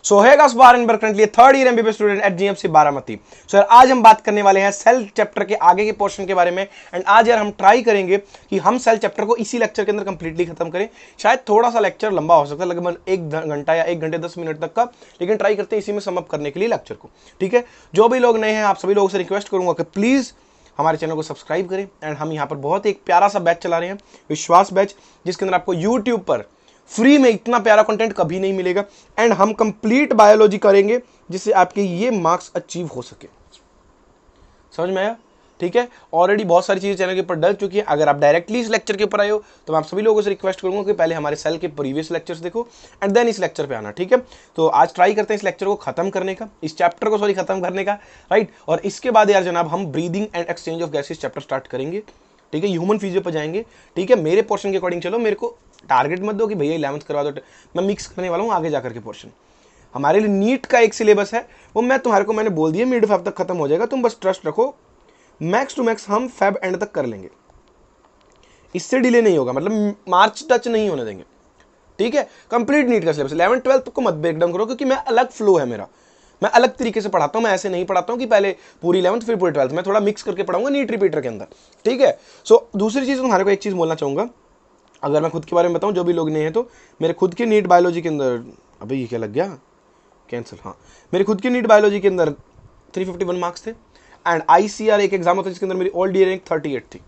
So hi guys Baran currently third year MBBS student at GMC Baramati. सो यार आज हम बात करने वाले हैं सेल चैप्टर के आगे के पोर्शन के बारे में। एंड आज यार हम ट्राई करेंगे कि हम सेल चैप्टर को इसी लेक्चर के अंदर कंप्लीटली खत्म करें। शायद थोड़ा सा लेक्चर लंबा हो सकता है, लगभग 1 घंटा या 1 घंटे 10 मिनट तक का, लेकिन ट्राई करते हैं इसी में सम अप करने के लिए लेक्चर को। ठीक है, जो भी लोग नए हैं आप सभी लोगों से रिक्वेस्ट करूंगा कि प्लीज हमारे चैनल को सब्सक्राइब करें। एंड हम यहाँ पर बहुत एक प्यारा सा बैच चला रहे हैं, विश्वास बैच, जिसके अंदर आपको यूट्यूब पर फ्री में इतना प्यारा कंटेंट कभी नहीं मिलेगा। एंड हम कंप्लीट बायोलॉजी करेंगे जिससे आपके ये मार्क्स अचीव हो सके। समझ में आया? ठीक है, ऑलरेडी बहुत सारी चीजें चैनल के ऊपर डल चुकी है। अगर आप डायरेक्टली इस लेक्चर के ऊपर आए हो तो मैं आप सभी लोगों से रिक्वेस्ट करूंगा कि पहले हमारे सेल के प्रीवियस लेक्चर्स देखो एंड देन इस लेक्चर पे आना। ठीक है, तो आज ट्राई करते हैं इस लेक्चर को खत्म करने का, इस चैप्टर को खत्म करने का, राइट। और इसके बाद यार जनाब हम breathing and exchange of gases chapter start करेंगे। ठीक है, ह्यूमन फिजियो पर जाएंगे। ठीक है, मेरे पोर्शन के अकॉर्डिंग चलो, मेरे को टारगेट मत दो कि भैया 11th करवा दो, मैं मिक्स करने वाला हूँ आगे जाकर के पोर्शन। हमारे लिए नीट का एक सिलेबस है, वो मैंने बोल दिया मिड फेब तक खत्म हो जाएगा, तुम बस ट्रस्ट रखो। मैक्स टू मैक्स हम फेब एंड तक कर लेंगे, इससे डिले नहीं होगा, मतलब मार्च टच नहीं होने देंगे। ठीक है, कंप्लीट नीट का सिलेबस 11th 12th को मत ब्रेक डाउन करो, क्योंकि मैं अलग फ्लो है मेरा, मैं अलग तरीके से पढ़ाता हूं। मैं ऐसे नहीं पढ़ाता हूं कि पहले पूरी 11th फिर पूरी 12th, मैं थोड़ा मिक्स करके पढ़ाऊंगा नीट रिपीटर के अंदर। ठीक है, सो दूसरी चीज तुम्हारे को एक चीज बोलना चाहूंगा, अगर मैं खुद के बारे में बताऊं, जो भी लोग नहीं है, तो मेरे खुद के नीट बायोलॉजी के अंदर, अभी ये क्या लग गया कैंसिल, हाँ, मेरे खुद के नीट बायोलॉजी के अंदर 351 मार्क्स थे। एंड ICR एक एग्जाम होता है जिसके अंदर मेरी ऑल इंडिया रैंक 38 थी।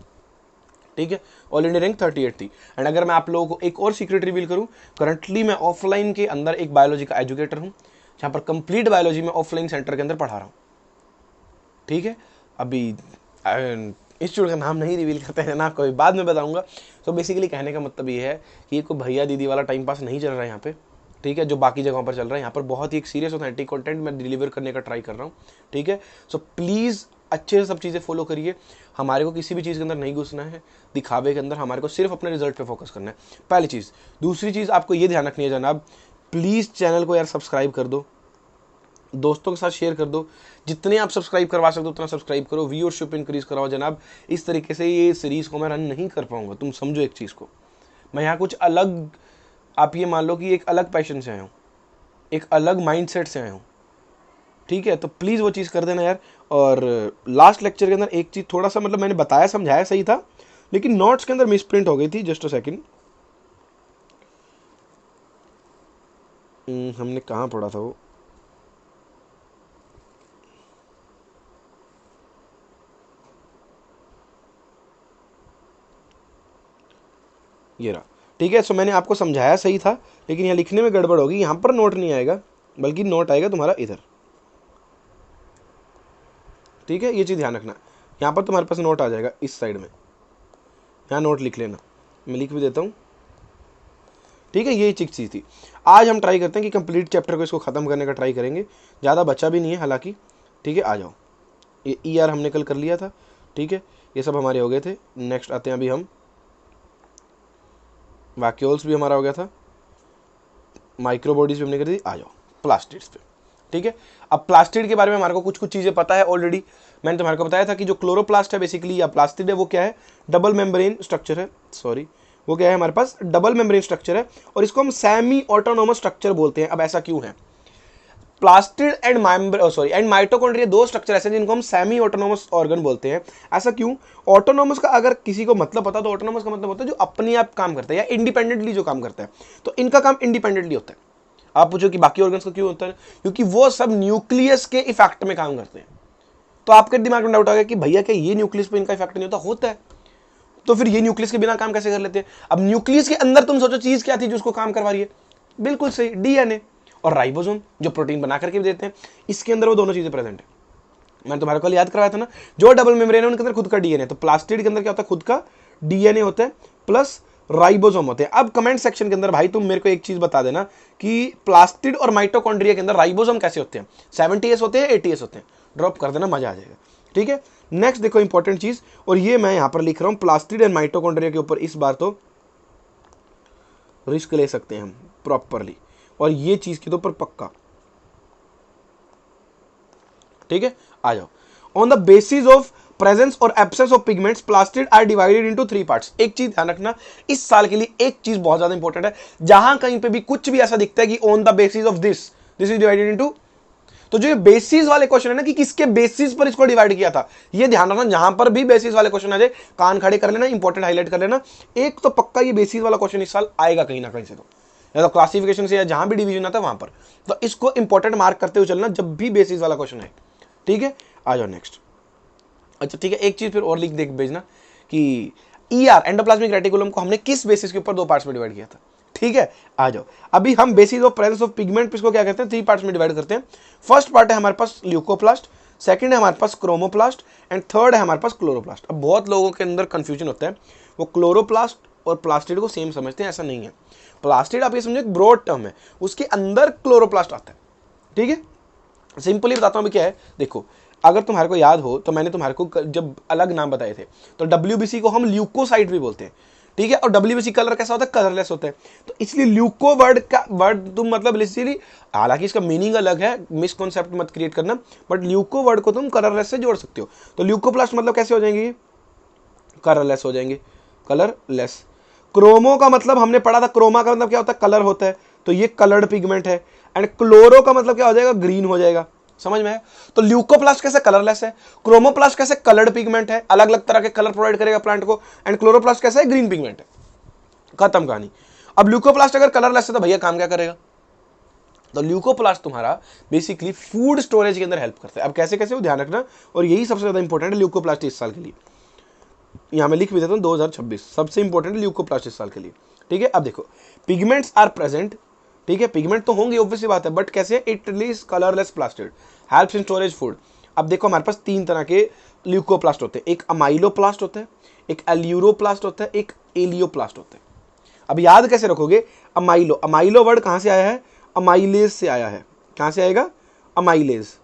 ठीक है, ऑल इंडिया रैंक 38 थी। एंड अगर मैं आप लोगों को एक और सीक्रेट रिवील करूं, करंटली मैं ऑफलाइन के अंदर एक बायोलॉजी का एजुकेटर हूं, जहां पर कंप्लीट बायोलॉजी में ऑफलाइन सेंटर के अंदर पढ़ा रहा हूं। ठीक है, अभी इंस्टीट्यूट का नाम नहीं रिवील करते हैं ना, कोई बाद में बताऊंगा। तो बेसिकली कहने का मतलब ये है कि ये कोई भैया दीदी वाला टाइम पास नहीं चल रहा है यहाँ पे। ठीक है, जो बाकी जगहों पर चल रहा है, यहाँ पर बहुत ही एक सीरियस ऑथेंटिक कंटेंट मैं डिलीवर करने का ट्राई कर रहा हूँ। ठीक है, सो प्लीज़ अच्छे से सब चीज़ें फॉलो करिए। हमारे को किसी भी चीज़ के अंदर नहीं घुसना है, दिखावे के अंदर, हमारे को सिर्फ अपने रिजल्ट पे फोकस करना है, पहली चीज़। दूसरी चीज़ आपको ये ध्यान रखनी है जनाब, प्लीज़ चैनल को यार सब्सक्राइब कर दो, दोस्तों के साथ शेयर कर दो, जितने आप सब्सक्राइब करवा सकते हो उतना सब्सक्राइब करो, व्यूअरशिप इंक्रीज कराओ जनाब। इस तरीके से ये सीरीज़ को मैं रन नहीं कर पाऊंगा। तुम समझो एक चीज़ को, मैं यहाँ कुछ अलग, आप ये मान लो कि एक अलग पैशन से आया हूँ, एक अलग माइंडसेट से आया हूँ। ठीक है, तो प्लीज़ वो चीज़ कर देना यार। और लास्ट लेक्चर के अंदर एक चीज़ थोड़ा सा, मतलब मैंने बताया समझाया सही था, लेकिन नोट्स के अंदर मिसप्रिंट हो गई थी। जस्ट अ सेकेंड, हमने कहाँ पढ़ा था वो, ये रहा। ठीक है, सो मैंने आपको समझाया सही था, लेकिन यहाँ लिखने में गड़बड़ होगी। यहाँ पर नोट नहीं आएगा, बल्कि नोट आएगा तुम्हारा इधर। ठीक है, ये चीज़ ध्यान रखना, यहाँ पर तुम्हारे पास नोट आ जाएगा इस साइड में, यहाँ नोट लिख लेना, मैं लिख भी देता हूँ। ठीक है, ये चीज़ थी। आज हम ट्राई करते हैं कि कंप्लीट चैप्टर को इसको ख़त्म करने का ट्राई करेंगे, ज़्यादा बचा भी नहीं है हालांकि। ठीक है, आ जाओ। ये ER हमने कल कर लिया था। ठीक है, ये सब हमारे हो गए थे। नेक्स्ट आते हैं अभी हम, वैक्यूल्स भी हमारा हो गया था, माइक्रोबॉडीज भी हमने कर दी। आ जाओ प्लास्टिड्स पे। ठीक है, अब प्लास्टिड के बारे में हमारे को कुछ चीज़ें पता है ऑलरेडी। मैंने तुम्हारे को बताया था कि जो क्लोरोप्लास्ट है बेसिकली, या प्लास्टिड है, वो क्या है, डबल मेम्ब्रेन स्ट्रक्चर है। सॉरी, वो क्या है, हमारे पास डबल मेम्ब्रेन स्ट्रक्चर है, और इसको हम सेमी ऑटोनोमस स्ट्रक्चर बोलते हैं। अब ऐसा क्यों है? प्लास्टिड एंड माइटोकॉन्ड्रिया दो स्ट्रक्चर ऐसे हैं जिनको हम सेमी ऑटोनोमस ऑर्गन बोलते हैं। ऐसा क्यों? ऑटोनोमस का अगर किसी को मतलब पता, तो ऑटोनोमस का मतलब होता है जो अपने आप काम करता है या इंडिपेंडेंटली जो काम करता है। तो इनका काम इंडिपेंडेंटली होता है। आप पूछो कि बाकी ऑर्गन्स का क्यों होता है? क्योंकि वो सब न्यूक्लियस के इफेक्ट में काम करते हैं। तो आपके दिमाग में डाउट आ गया कि भैया क्या ये न्यूक्लियस पे इनका इफेक्ट नहीं होता? होता है। तो फिर ये न्यूक्लियस के बिना काम कैसे कर लेते हैं? अब न्यूक्लियस के अंदर तुम सोचो चीज क्या थी जो उसको काम करवा रही है? बिल्कुल सही, DNA और राइबोसोम, जो प्रोटीन बना करके भी देते हैं। इसके अंदर वो दोनों चीजें प्रेजेंट है। मैंने तुम्हारे को याद करवाया था ना, जो डबल मेम्ब्रेन है उनके अंदर खुद का DNA। तो प्लास्टिड के अंदर क्या होता है? खुद का DNA होता है प्लस राइबोसोम होते हैं। अब कमेंट सेक्शन के अंदर भाई तुम मेरे को एक चीज बता देना कि प्लास्टिड और माइटोकॉन्ड्रिया के अंदर राइबोसोम कैसे होते हैं, 70S होते हैं, 80S होते हैं? ड्रॉप कर देना, मजा आ जाएगा। ठीक है, नेक्स्ट देखो इंपॉर्टेंट चीज, और ये मैं यहां पर लिख रहा हूं प्लास्टिड एंड माइटोकॉन्ड्रिया के ऊपर। इस बार तो रिस्क ले सकते हैं हम प्रॉपरली, और ये चीज के ऊपर पक्का। ठीक है, आ जाओ। On the basis of presence और absence of pigments, plastid are divided into 3 parts. एक चीज ध्यान रखना इस साल के लिए, एक चीज बहुत ज्यादा इंपॉर्टेंट है, जहां कहीं पे भी कुछ भी ऐसा दिखता है कि on the basis of this, this is divided into. तो जो ये बेसिस वाले क्वेश्चन है ना कि किसके बेसिस पर इसको डिवाइड किया था, ये ध्यान रखना, जहां पर भी बेसिस वाले क्वेश्चन आ जाए कान खड़े कर लेना, इंपॉर्टेंट हाईलाइट कर लेना। एक तो पक्का ये बेसिस वाला क्वेश्चन इस साल आएगा कहीं ना कहीं से, तो या तो क्लासिफिकेशन से या जहां भी डिवीजन आता है वहां पर, तो इसको इंपॉर्टेंट मार्क करते हुए चलना जब भी बेसिस वाला क्वेश्चन है। ठीक है, आ जाओ नेक्स्ट। अच्छा ठीक है, एक चीज फिर और लिख देख भेजना कि ईआर एंडोप्लाज्मिक रेटिकुलम को हमने किस बेसिस के ऊपर 2 पार्ट्स में डिवाइड किया था। ठीक है, आ जाओ। अभी हम basis of presence of pigment इसको क्या कहते हैं, 3 पार्ट्स में डिवाइड करते हैं। फर्स्ट पार्ट है हमारे पास ल्यूकोप्लास्ट, सेकंड है हमारे पास क्रोमोप्लास्ट एंड थर्ड है हमारे पास क्लोरोप्लास्ट। अब बहुत लोगों के अंदर कंफ्यूजन होता है, वो क्लोरोप्लास्ट और प्लास्टिड को सेम समझते हैं, ऐसा नहीं है। प्लास्टिड आप ये समझो एक ब्रॉड टर्म है, उसके अंदर क्लोरोप्लास्ट आता है। ठीक है, सिंपली बताता हूं अभी क्या है। देखो, अगर तुम्हारे को याद हो तो मैंने तुम्हारे को जब अलग नाम बताए थे, तो WBC को हम ल्यूकोसाइट भी बोलते हैं। ठीक है, और WBC कलर कैसा होता है, कलरलेस होता है। तो इसलिए ल्यूको वर्ड का वर्ड तुम मतलब लिटरली, हालांकि इसका मीनिंग अलग है, मिसकॉन्सेप्ट मत क्रिएट करना, बट ल्यूको वर्ड को तुम कलरलेस से जोड़ सकते हो। तो ल्यूकोप्लास्ट मतलब कैसे हो जाएंगे, कलरलेस हो जाएंगे, कलरलेस। क्रोमो का मतलब हमने पढ़ा था, क्रोमा का मतलब क्या होता है, कलर होता है, तो ये कलर्ड पिगमेंट है। एंड क्लोरो का मतलब क्या हो जाएगा, ग्रीन हो जाएगा। समझ में आया? तो ल्यूकोप्लास्ट कैसे कलरलेस है, क्रोमोप्लास्ट कैसे कलर्ड पिगमेंट है, अलग अलग तरह के कलर प्रोवाइड करेगा प्लांट को, एंड क्लोरोप्लास्ट कैसे है, ग्रीन पिगमेंट है। खत्म कहानी। अब ल्यूकोप्लास्ट अगर कलरलेस है तो भैया काम क्या करेगा, तो ल्यूकोप्लास्ट तुम्हारा बेसिकली फूड स्टोरेज के अंदर हेल्प करता है। अब कैसे कैसे वो ध्यान रखना, और यही सबसे ज्यादा इंपॉर्टेंट है ल्यूकोप्लास्ट इस साल के लिए। यहां मैं लिख भी देता हूं 2026 सबसे इंपॉर्टेंट है ल्यूकोप्लास्ट इस साल के लिए। ठीक है, अब देखो, पिगमेंट्स आर प्रेजेंट। ठीक है, पिगमेंट तो होंगे ऑब्वियसली बात है, बट कैसे, it release colourless plastid, helps in storage food. अब देखो हमारे पास 3 तरह के ल्यूकोप्लास्ट होते हैं, एक अमाइलोप्लास्ट होता है, एक एल्यूरोप्लास्ट होता है, एक एलियोप्लास्ट होता है। अब याद कैसे रखोगे, अमाइलो, अमाइलो वर्ड कहां से आया है, अमाइलेज से आया है। कहां से आएगा, अमाइलेज।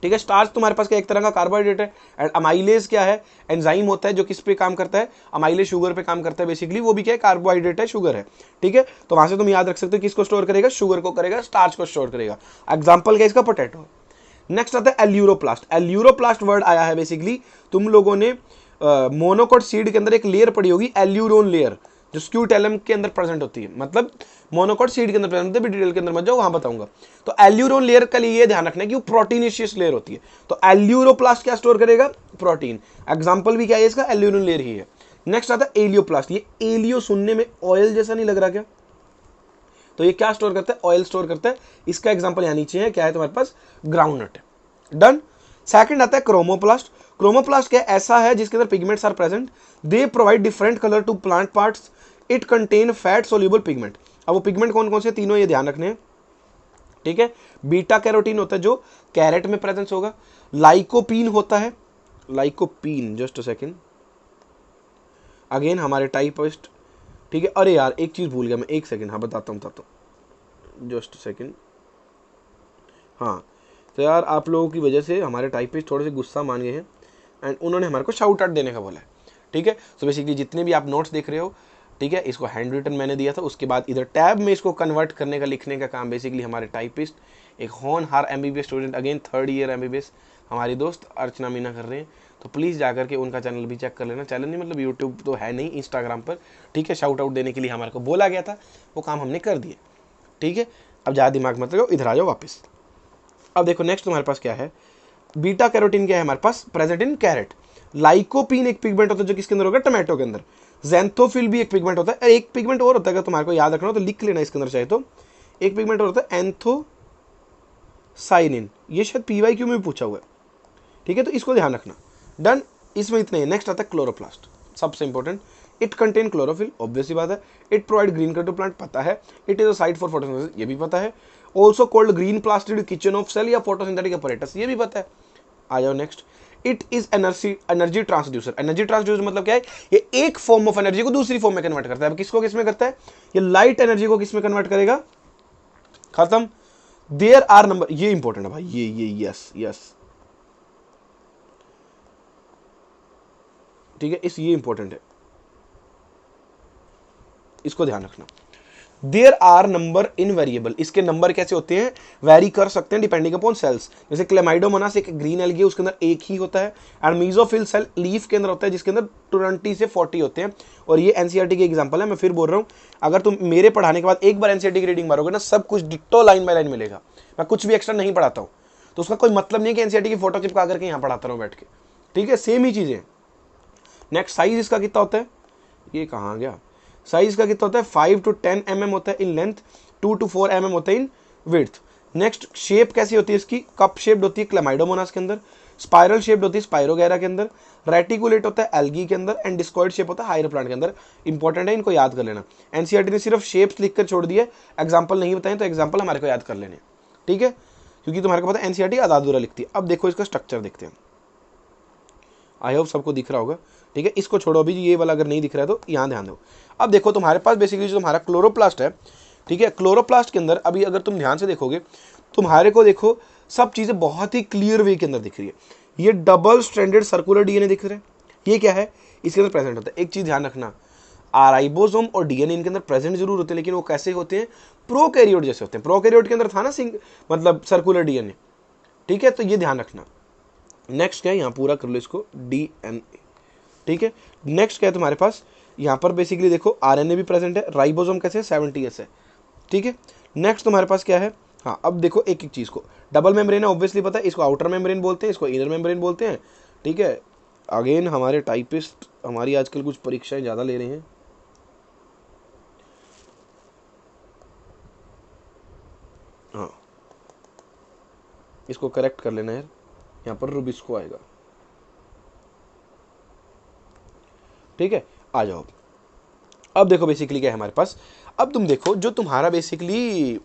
ठीक है, स्टार्च तुम्हारे पास क्या एक तरह का कार्बोहाइड्रेट है, एंड अमाइलेज क्या है, एंजाइम होता है जो किस पे काम करता है, अमाइलेज शुगर पे काम करता है बेसिकली, वो भी क्या है, कार्बोहाइड्रेट है, शुगर है। ठीक है, तो वहां से तुम याद रख सकते हो किसको स्टोर करेगा, शुगर को करेगा, स्टार्च को स्टोर करेगा। एग्जाम्पल क्या इसका, पोटैटो। नेक्स्ट आता है एल्यूरोप्लास्ट। एल्यूरोप्लास्ट वर्ड आया है बेसिकली, तुम लोगों ने मोनोकोट सीड के अंदर एक लेयर पड़ी होगी, एल्यूरोन लेयर, जो स्क्यूटेलम के अंदर प्रेजेंट होती है, मतलब मोनोकोट सीड के अंदर प्रेजेंट होती है, डिटेल के अंदर मत जाओ, वहां बताऊंगा। तो एल्यूरोन लेयर का लिए ये ध्यान रखना है कि वो प्रोटीनेशियस लेयर होती है। तो एल्यूरोप्लास्ट क्या स्टोर करेगा, प्रोटीन। एग्जांपल भी क्या है इसका, एल्यूरोन लेयर ही है। नेक्स्ट आता है एलियोप्लास्ट। ये एलियो सुनने में ऑयल जैसा नहीं लग रहा क्या, तो ये क्या स्टोर करता है, ऑयल स्टोर करता है। इसका एग्जांपल यहां नीचे है, क्या है तुम्हारे पास, ग्राउंडनट है। डन। सेकंड आता है क्रोमोप्लास्ट। क्रोमोप्लास्ट क्या ऐसा है जिसके अंदर pigments are present, they provide different colour to plant parts, it contain fat soluble pigment. अब वो पिगमेंट कौन कौन से, तीनों ये ध्यान रखने हैं। ठीक है, बीटा कैरोटीन होता है जो कैरेट में प्रेजेंस होगा, लाइकोपीन होता है, lycopene, just a second, again हमारे टाइपिस्ट। ठीक है, अरे यार एक चीज भूल गया मैं, एक सेकंड, हाँ बताता हूँ, जस्ट सेकंड। हाँ, तो यार आप लोगों की वजह से हमारे टाइपिस्ट थोड़े से गुस्सा मान गए हैं, एंड उन्होंने हमारे को शाउट आउट देने का बोला है। ठीक है, तो बेसिकली जितने भी आप नोट्स देख रहे हो, ठीक है, इसको हैंड रिटन मैंने दिया था, उसके बाद इधर टैब में इसको कन्वर्ट करने का, लिखने का काम बेसिकली हमारे टाइपिस्ट, एक होनहार MBBS student, again 3rd year MBBS, हमारी दोस्त अर्चना मीना कर रहे हैं। तो प्लीज़ जाकर के उनका चैनल भी चेक कर लेना। चैनल नहीं मतलब यूट्यूब तो है नहीं, इंस्टाग्राम पर। ठीक है, शाउट आउट देने के लिए हमारे को बोला गया था, वो काम हमने कर दिया। ठीक है, अब ज़्यादा दिमाग मत लगाओ, इधर आ जाओ वापस। अब देखो नेक्स्ट तुम्हारे पास क्या है, बीटा कैरोटीन क्या है हमारे पास, प्रेजेंट इन कैरेट। लाइकोपीन एक पिगमेंट होता है जो किसके अंदर होगा, टमाटो के अंदर। ज़ैंथोफिल भी एक पिगमेंट होता है, एक पिगमेंट और होता है, अगर तुम्हारे को याद रखना हो तो लिख लेना इसके अंदर चाहे तो। एक पिगमेंट और होता है एंथोसाइनिन, ये शायद PYQ में भी पूछा हुआ है। ठीक है, तो इसको ध्यान रखना। डन, इसमें इतना ही। नेक्स्ट आता है क्लोरोप्लास्ट, सबसे important. It contain chlorophyll, obviously बात है। It provide green colour to plant, पता है। It is a site for photosynthesis, ये भी पता है। Also called green plastid kitchen of cell या फोटोसिंथेटिक अपैरेटस, ये भी पता है। आ जाओ next. It is energy transducer. Energy transducer मतलब क्या है, ये एक फॉर्म ऑफ एनर्जी को दूसरी फॉर्म में कन्वर्ट करता है। अब किसको किसमें करता है, ये लाइट एनर्जी को किसमें कन्वर्ट करेगा, खत्म। देयर आर नंबर, ये इंपॉर्टेंट है भाई, ये यस यस, ठीक है, ये इंपॉर्टेंट है, इसको ध्यान रखना। There are number in variable, इसके नंबर कैसे होते हैं, वेरी कर सकते हैं डिपेंडिंग अपॉन सेल्स। जैसे क्लेमाइडोमोनास एक ग्रीन एल्गी, उसके अंदर एक ही होता है, एंड मीजोफिल सेल लीफ के अंदर होता है जिसके अंदर 20 से 40 होते हैं। और ये एनसीईआरटी की एग्जांपल है, मैं फिर बोल रहा हूँ, अगर तुम मेरे पढ़ाने के बाद एक बार एनसीईआरटी की रीडिंग मारोगे ना, सब कुछ डिट्टो लाइन बाय लाइन मिलेगा, मैं कुछ भी एक्स्ट्रा नहीं पढ़ाता हूँ। तो उसका कोई मतलब नहीं है कि एनसीईआरटी की फोटो चिपका करके यहाँ पढ़ाता रहूँ बैठ के, ठीक है, सेम ही चीजें। नेक्स्ट साइज इसका कितना होता है, ये कहाँ गया, साइज का कितना होता है 5 to 10 mm होता है इन लेंथ, 2 to 4 mm होता है इन विड्थ। नेक्स्ट शेप कैसी होती है इसकी, कप शेप्ड होती है क्लेमाइडोमोनास के अंदर, स्पाइरल शेप्ड होती है स्पाइरोगैरा के अंदर, रेटिकुलेट होता है एल्गी के अंदर, एंड डिस्कॉइड शेप होता है हायर प्लांट के अंदर। इंपॉर्टेंट है, इनको याद कर लेना। एनसीईआरटी ने सिर्फ शेप्स लिखकर छोड़ दिए, एग्जाम्पल नहीं बताए, तो एग्जाम्पल हमारे को याद कर लेने, ठीक है, क्योंकि तुम्हारे को पता है एनसीईआरटी आधा-अधूरा लिखती है। अब देखो इसका स्ट्रक्चर देखते हैं, आई होप सबको दिख रहा होगा, ठीक है, इसको छोड़ो अभी, ये वाला अगर नहीं दिख रहा है तो यहाँ ध्यान दो। अब देखो तुम्हारे पास बेसिकली जो तुम्हारा क्लोरोप्लास्ट है, ठीक है, क्लोरोप्लास्ट के अंदर अभी अगर तुम ध्यान से देखोगे, तुम्हारे को देखो सब चीजें बहुत ही क्लियर वे के अंदर दिख रही है। ये डबल स्ट्रैंडेड सर्कुलर डीएनए दिख रहे हैं, ये क्या है, इसके अंदर प्रेजेंट होता है। एक चीज ध्यान रखना, राइबोसोम और डीएनए इनके अंदर प्रेजेंट जरूर होते हैं, लेकिन वो कैसे होते हैं, प्रोकैरियोट जैसे होते हैं। प्रोकैरियोट के अंदर था ना मतलब सर्कुलर डीएनए, ठीक है, तो ये ध्यान रखना। नेक्स्ट क्या है, यहाँ पूरा कर लो इसको, डीएनए, ठीक है। नेक्स्ट क्या है तुम्हारे पास, यहाँ पर बेसिकली देखो आरएनए भी प्रेजेंट है, राइबोसोम कैसे है 70S है, ठीक है। नेक्स्ट तुम्हारे पास क्या है, हाँ अब देखो एक एक चीज को, डबल मेम्ब्रेन है ऑब्वियसली पता है, इसको आउटर मेम्ब्रेन बोलते हैं, इसको इनर मेम्ब्रेन बोलते हैं, ठीक है। अगेन हमारे टाइपिस्ट हमारी आजकल कुछ परीक्षाएं ज्यादा ले रहे हैं, हाँ इसको करेक्ट कर लेना यार, यहाँ पर रुबिस्को आएगा, ठीक है। आ जाओ, अब देखो बेसिकली क्या है हमारे पास, अब तुम देखो जो तुम्हारा बेसिकली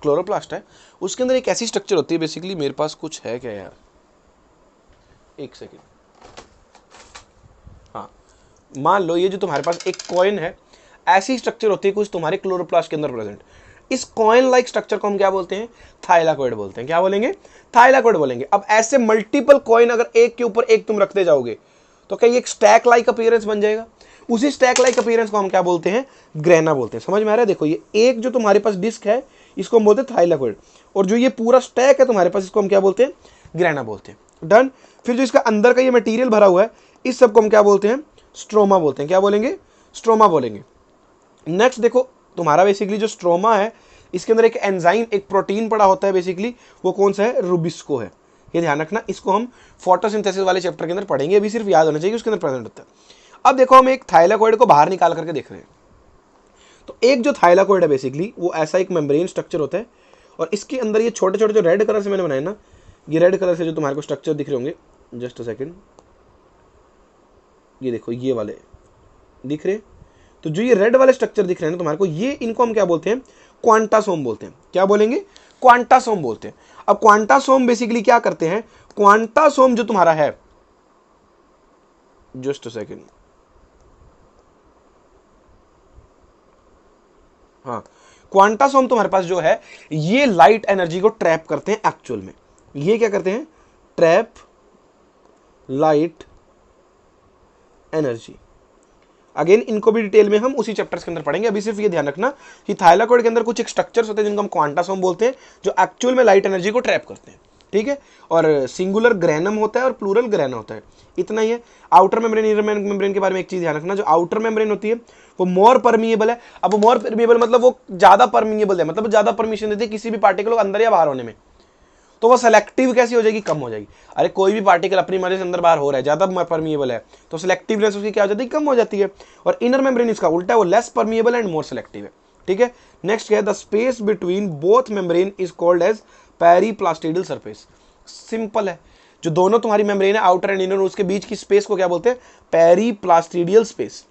क्लोरोप्लास्ट है, उसके अंदर एक ऐसी स्ट्रक्चर होती है, बेसिकली मेरे पास कुछ है क्या यार, एक सेकेंड, हाँ मान लो ये जो तुम्हारे पास एक कॉइन है, ऐसी स्ट्रक्चर होती है कुछ तुम्हारे क्लोरोप्लास्ट के अंदर प्रेजेंट। इस कॉइन लाइक स्ट्रक्चर को हम क्या बोलते हैं, थाइलाकोइड बोलते हैं। क्या बोलेंगे, थाइलाकोइड बोलेंगे। अब ऐसे मल्टीपल कॉइन अगर एक के ऊपर एक तुम रखते जाओगे तो क्या ये एक स्टैक लाइक अपीयरेंस बन जाएगा। उसी स्टैक लाइक अपीयरेंस को हम क्या बोलते हैं, ग्रेना बोलते हैं। समझ में आ रहा है, देखो ये एक जो तुम्हारे पास डिस्क है इसको हम बोलते हैं थाइलाकोइड, और जो ये पूरा स्टैक है तुम्हारे पास इसको हम क्या बोलते हैं, ग्रेना बोलते हैं। डन। फिर जो इसका अंदर का ये मटेरियल भरा हुआ है इस सब को हम क्या बोलते हैं, स्ट्रोमा बोलते हैं। क्या बोलेंगे, स्ट्रोमा बोलेंगे। नेक्स्ट देखो तुम्हारा बेसिकली जो स्ट्रोमा है इसके अंदर एक एंजाइम एक प्रोटीन पड़ा होता है, बेसिकली वो कौन सा है, रुबिस्को है। ये ध्यान रखना, इसको हम फोटोसिंथेसिस वाले चैप्टर के अंदर पढ़ेंगे, अभी सिर्फ याद होना चाहिए उसके अंदर प्रेजेंट होता है। अब देखो हम एक थाइलाकोइड को बाहर निकाल करके देख रहे हैं, तो एक जो थाइलाकोइड है बेसिकली वो ऐसा एक मेम्ब्रेन स्ट्रक्चर होता है, और इसके अंदर ये छोटे छोटे जो रेड कलर से मैंने बनाए ना, ये रेड कलर से जो तुम्हारे को स्ट्रक्चर दिख रहे होंगे, जस्ट अ सेकेंड, ये देखो ये वाले दिख रहे, तो जो ये रेड वाले स्ट्रक्चर दिख रहे हैं ना तुम्हारे को, ये इनको हम क्या बोलते हैं, क्वांटासोम बोलते हैं। क्या बोलेंगे, क्वांटासोम बोलते हैं। अब क्वांटासोम बेसिकली क्या करते हैं, क्वांटासोम जो तुम्हारा है, जस्ट अ सेकेंड, हाँ क्वांटासोम तुम्हारे पास जो है ये लाइट एनर्जी को ट्रैप करते हैं एक्चुअल में। ये क्या करते हैं, ट्रैप लाइट एनर्जी। अगेन इनको भी डिटेल में हम उसी चैप्टर्स के अंदर पढ़ेंगे, अभी सिर्फ ये ध्यान रखना कि थाइलाकोइड के अंदर कुछ एक स्ट्रक्चर्स होते हैं जिनको हम क्वांटासोम बोलते हैं, जो एक्चुअल में लाइट एनर्जी को ट्रैप करते हैं, ठीक है। और सिंगुलर ग्रेनम होता है और प्लूरल ग्रेना होता है, इतना ही है। आउटर मेम्ब्रेन इनर मेम्ब्रेन के बारे में एक चीज ध्यान रखना, जो आउटर मेम्ब्रेन होती है वो मोर परमिएबल है। अब मोर परमिएबल मतलब वो ज्यादा परमिएबल है, मतलब ज्यादा परमिशन देती है किसी भी पार्टिकल को अंदर या बाहर होने में। तो वो सेलेक्टिव कैसी हो जाएगी, कम हो जाएगी। अरे कोई भी पार्टिकल अपनी मर्जी से अंदर बाहर हो रहा है, ज्यादा परमिएबल है, तो सिलेक्टिवनेस उसकी क्या हो जाती है, कम हो जाती है। और इनर मेम्ब्रेन इसका उल्टा है, वो less permeable and more selective है, ठीक है। नेक्स्ट क्या है, the space between both membrane is called as periplastidal surface. Simple है, जो दोनों तुम्हारी मेम्ब्रेन है आउटर एंड इनर, उसके बीच की स्पेस को क्या बोलते हैं, पेरीप्लास्टिडियल स्पेस।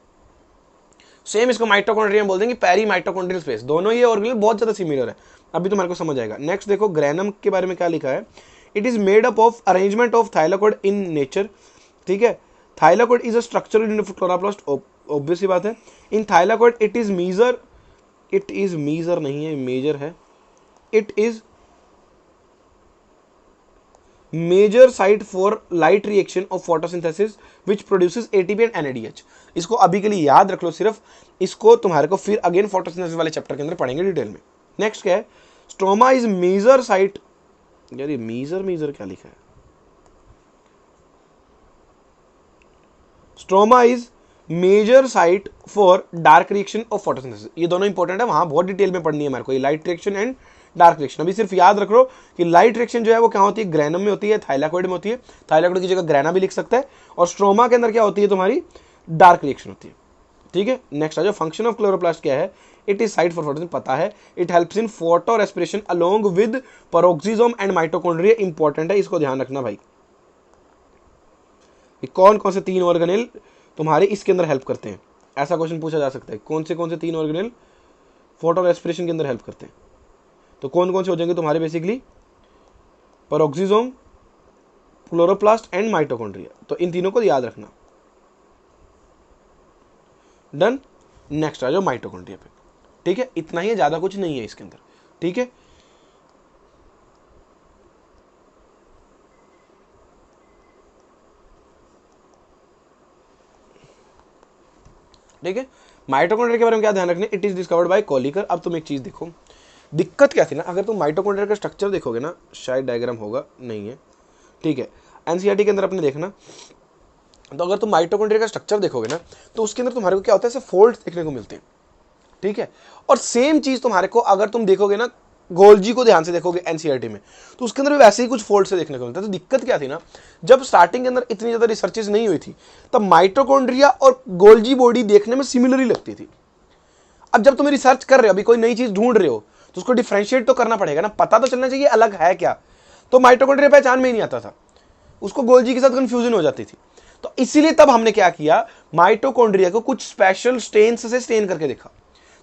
सेम इसको माइटोकॉन्ड्रियम बोल देंगे, पेरी माइटोकॉन्ड्रियल स्पेस। दोनों ये ऑर्गेनेल बहुत ज्यादा सिमिलर है, अभी तुम्हारे को समझ आएगा। नेक्स्ट देखो ग्रेनम के बारे में क्या लिखा है, it is made up of arrangement of thylakoid in nature, ठीक है। Thylakoid is a structure in chloroplast, obvious सी बात है। इन थाइलाकोइड इट इज मीजर नहीं है, मेजर है। It is major site for light reaction of photosynthesis which produces ATP and NADH. इसको अभी के लिए याद रख लो सिर्फ, इसको तुम्हारे को फिर अगेन फोटोसिंथेसिस वाले चैप्टर के अंदर पढ़ेंगे डिटेल में। नेक्स्ट क्या है, स्ट्रोमा इज मेजर साइट, यार ये मेजर क्या लिखा है, stroma is major site for dark reaction of photosynthesis. ये दोनों इंपॉर्टेंट है, वहां बहुत डिटेल में पढ़नी है हमारे को, ये light reaction and dark reaction. अभी सिर्फ याद रख लो कि लाइट रिएक्शन जो है वो क्या होती है, ग्रैनम में होती है, थाइलाकोइड में होती है, थाइलाकोइड की जगह ग्रैना भी लिख सकता है, और स्ट्रोमा के अंदर क्या होती है तुम्हारी, डार्क रिएक्शन होती है। ठीक है, नेक्स्ट आ जाओ, फंक्शन ऑफ क्लोरोप्लास्ट क्या है, it is site for photosynthesis, पता है, it helps in photo respiration along with peroxisome and mitochondria, important है, इसको ध्यान रखना भाई। कौन कौन से 3 ऑर्गेनेल तुम्हारे इसके अंदर हेल्प करते हैं, ऐसा क्वेश्चन पूछा जा सकता है, कौन से 3 ऑर्गेनेल फोटो रेस्पिरेशन के अंदर हेल्प करते हैं, तो कौन कौन से हो जाएंगे तुम्हारे, basically peroxisome, chloroplast and mitochondria, तो इन तीनों को याद रखना। डन, नेक्स्ट आ जाओ माइटोकॉन्ड्रिया पे। ठीक है, इतना ही, ज्यादा कुछ नहीं है इसके अंदर। ठीक है, ठीक है, माइटोकॉन्ड्रिया के बारे में क्या ध्यान रखना, it is discovered bye Kolliker. अब तुम एक चीज देखो, दिक्कत क्या थी ना, अगर तुम माइटोकॉन्ड्रिया का स्ट्रक्चर देखोगे ना, शायद डायग्राम होगा, नहीं है, ठीक है, एनसीईआरटी के अंदर अपने देखना, तो अगर तुम माइटोकॉन्ड्रिया का स्ट्रक्चर देखोगे ना, तो उसके अंदर तुम्हारे को क्या होता है, ऐसे फोल्ड्स देखने को मिलते हैं। ठीक है, और सेम चीज तुम्हारे को अगर तुम देखोगे ना, गोल्जी को ध्यान से देखोगे एनसीईआरटी में, तो उसके अंदर भी वैसे ही कुछ फोल्ड से देखने को मिलता है। तो दिक्कत क्या थी ना, जब स्टार्टिंग के अंदर इतनी ज्यादा रिसर्चेज नहीं हुई थी, तब माइटोकॉन्ड्रिया और गोल्जी बॉडी देखने में सिमिलर ही लगती थी। अब जब तुम रिसर्च कर रहे हो, अभी कोई नई चीज ढूंढ रहे हो, तो उसको डिफरेंशिएट तो करना पड़ेगा ना, पता तो चलना चाहिए अलग है क्या। तो माइटोकॉन्ड्रिया पहचान में ही नहीं आता था, उसको गोल्जी के साथ कंफ्यूजन हो जाती थी। तो इसीलिए तब हमने क्या किया, माइटोकॉन्ड्रिया को कुछ स्पेशल स्टेन्स से स्टेन करके देखा,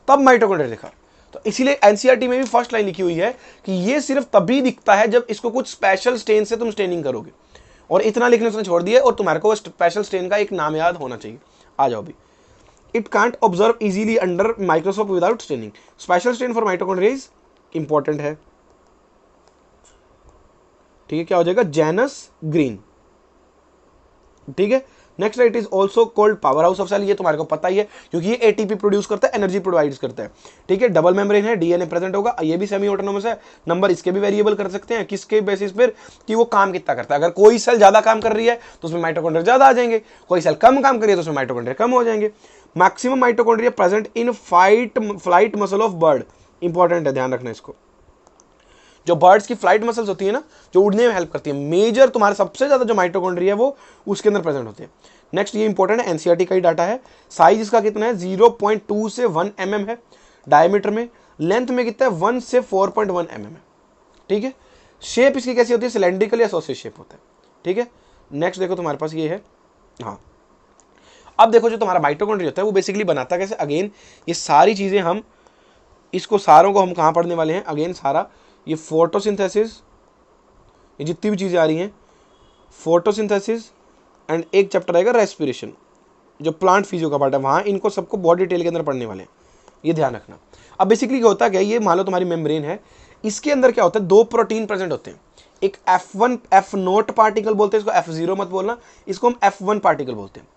तब माइटोकॉन्ड्रिया देखा। तो इसीलिए एनसीईआरटी में भी फर्स्ट लाइन लिखी हुई है कि ये सिर्फ तभी दिखता है जब इसको कुछ स्पेशल स्टेन से तुम स्टेनिंग करोगे। और इतना लिखने उसने छोड़ दिया, और तुम्हारे को स्पेशल स्टेन का एक नाम याद होना चाहिए। आ जाओ भी, it can't observe easily under microscope without staining. Special stain for mitochondria is important है। ठीक है, क्या हो जाएगा, जेनस ग्रीन। ठीक है, next it is also called power house of cell, ये तुम्हारे को पता ही है क्योंकि ये एटीपी प्रोड्यूस करता है, एनर्जी प्रोवाइड करता है। ठीक है, डबल मेम्ब्रेन है, डीएनए प्रेजेंट होगा, ये भी सेमी ऑटोनोमस है, नंबर इसके भी वेरिएबल कर सकते हैं, किसके बेसिस पर, कि वो काम कितना करता है। अगर कोई सेल ज्यादा काम कर रही है तो उसमें माइटोकॉन्ड्रिया ज्यादा आ जाएंगे, कोई सेल कम काम कर रही है तो उसमें माइटोकॉन्ड्रिया कम हो जाएंगे। Maximum mitochondria present in flight muscle of bird, important है, ध्यान रखना इसको। जो बर्ड्स की फ्लाइट मसल्स होती है ना, जो उड़ने में हेल्प करती है, मेजर तुम्हारे सबसे ज्यादा जो माइटोकॉन्ड्रिया है वो उसके अंदर प्रेजेंट होते हैं। नेक्स्ट, ये इंपॉर्टेंट है, एनसीईआरटी का ही डाटा है। साइज इसका कितना है, 0.2 से 1 mm है डायमीटर में, लेंथ में कितना है, 1 से 4.1 mm है। ठीक है, शेप इसकी कैसी होती है, सिलेंड्रिकल या सॉसेज शेप होता है। ठीक है, नेक्स्ट देखो तुम्हारे पास ये है, हाँ अब देखो जो तुम्हारा माइटोकॉन्ड्रिया होता है वो बेसिकली बनाता कैसे, अगेन ये सारी चीजें हम इसको सारों को हम कहाँ पढ़ने वाले हैं, अगेन सारा ये फोटोसिंथेसिस, ये जितनी भी चीजें आ रही हैं, फोटोसिंथेसिस एंड एक चैप्टर आएगा रेस्पिरेशन, जो प्लांट फिजियो का पार्ट है, वहाँ इनको सबको बहुत डिटेल के अंदर पढ़ने वाले हैं, ये ध्यान रखना। अब बेसिकली क्या होता है, ये मान लो तुम्हारी मेम्ब्रेन है, इसके अंदर क्या होता है, 2 प्रोटीन प्रेजेंट होते हैं, एक F1 F0 पार्टिकल बोलते हैं, इसको F0 मत बोलना, इसको हम F1 पार्टिकल बोलते हैं।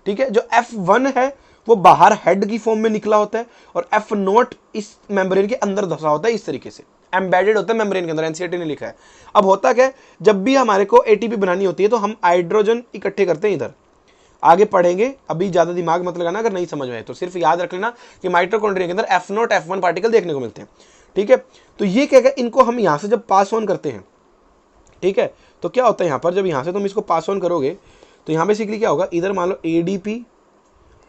ठीक है, जो F1 है वो बाहर हेड की फॉर्म में निकला होता है, और F0 इस मेम्ब्रेन के अंदर धसा होता है, इस तरीके से एम्बेडेड होता है मेम्ब्रेन के अंदर, एनसीईआरटी ने लिखा है। अब होता क्या है, जब भी हमारे को एटीपी बनानी होती है तो हम हाइड्रोजन इकट्ठे करते हैं इधर, आगे पढ़ेंगे, अभी ज्यादा दिमाग मत लगाना अगर नहीं समझ में आए तो, सिर्फ याद रख लेना कि माइटोकॉन्ड्रिया के अंदर F0 F1 पार्टिकल देखने को मिलते हैं। ठीक है, तो ये क्या है, इनको हम यहां से जब पास ऑन करते हैं, ठीक है, तो क्या होता है यहाँ पर, जब यहां से तुम इसको पास ऑन करोगे तो यहाँ बेसिकली क्या होगा, इधर मान लो एडीपी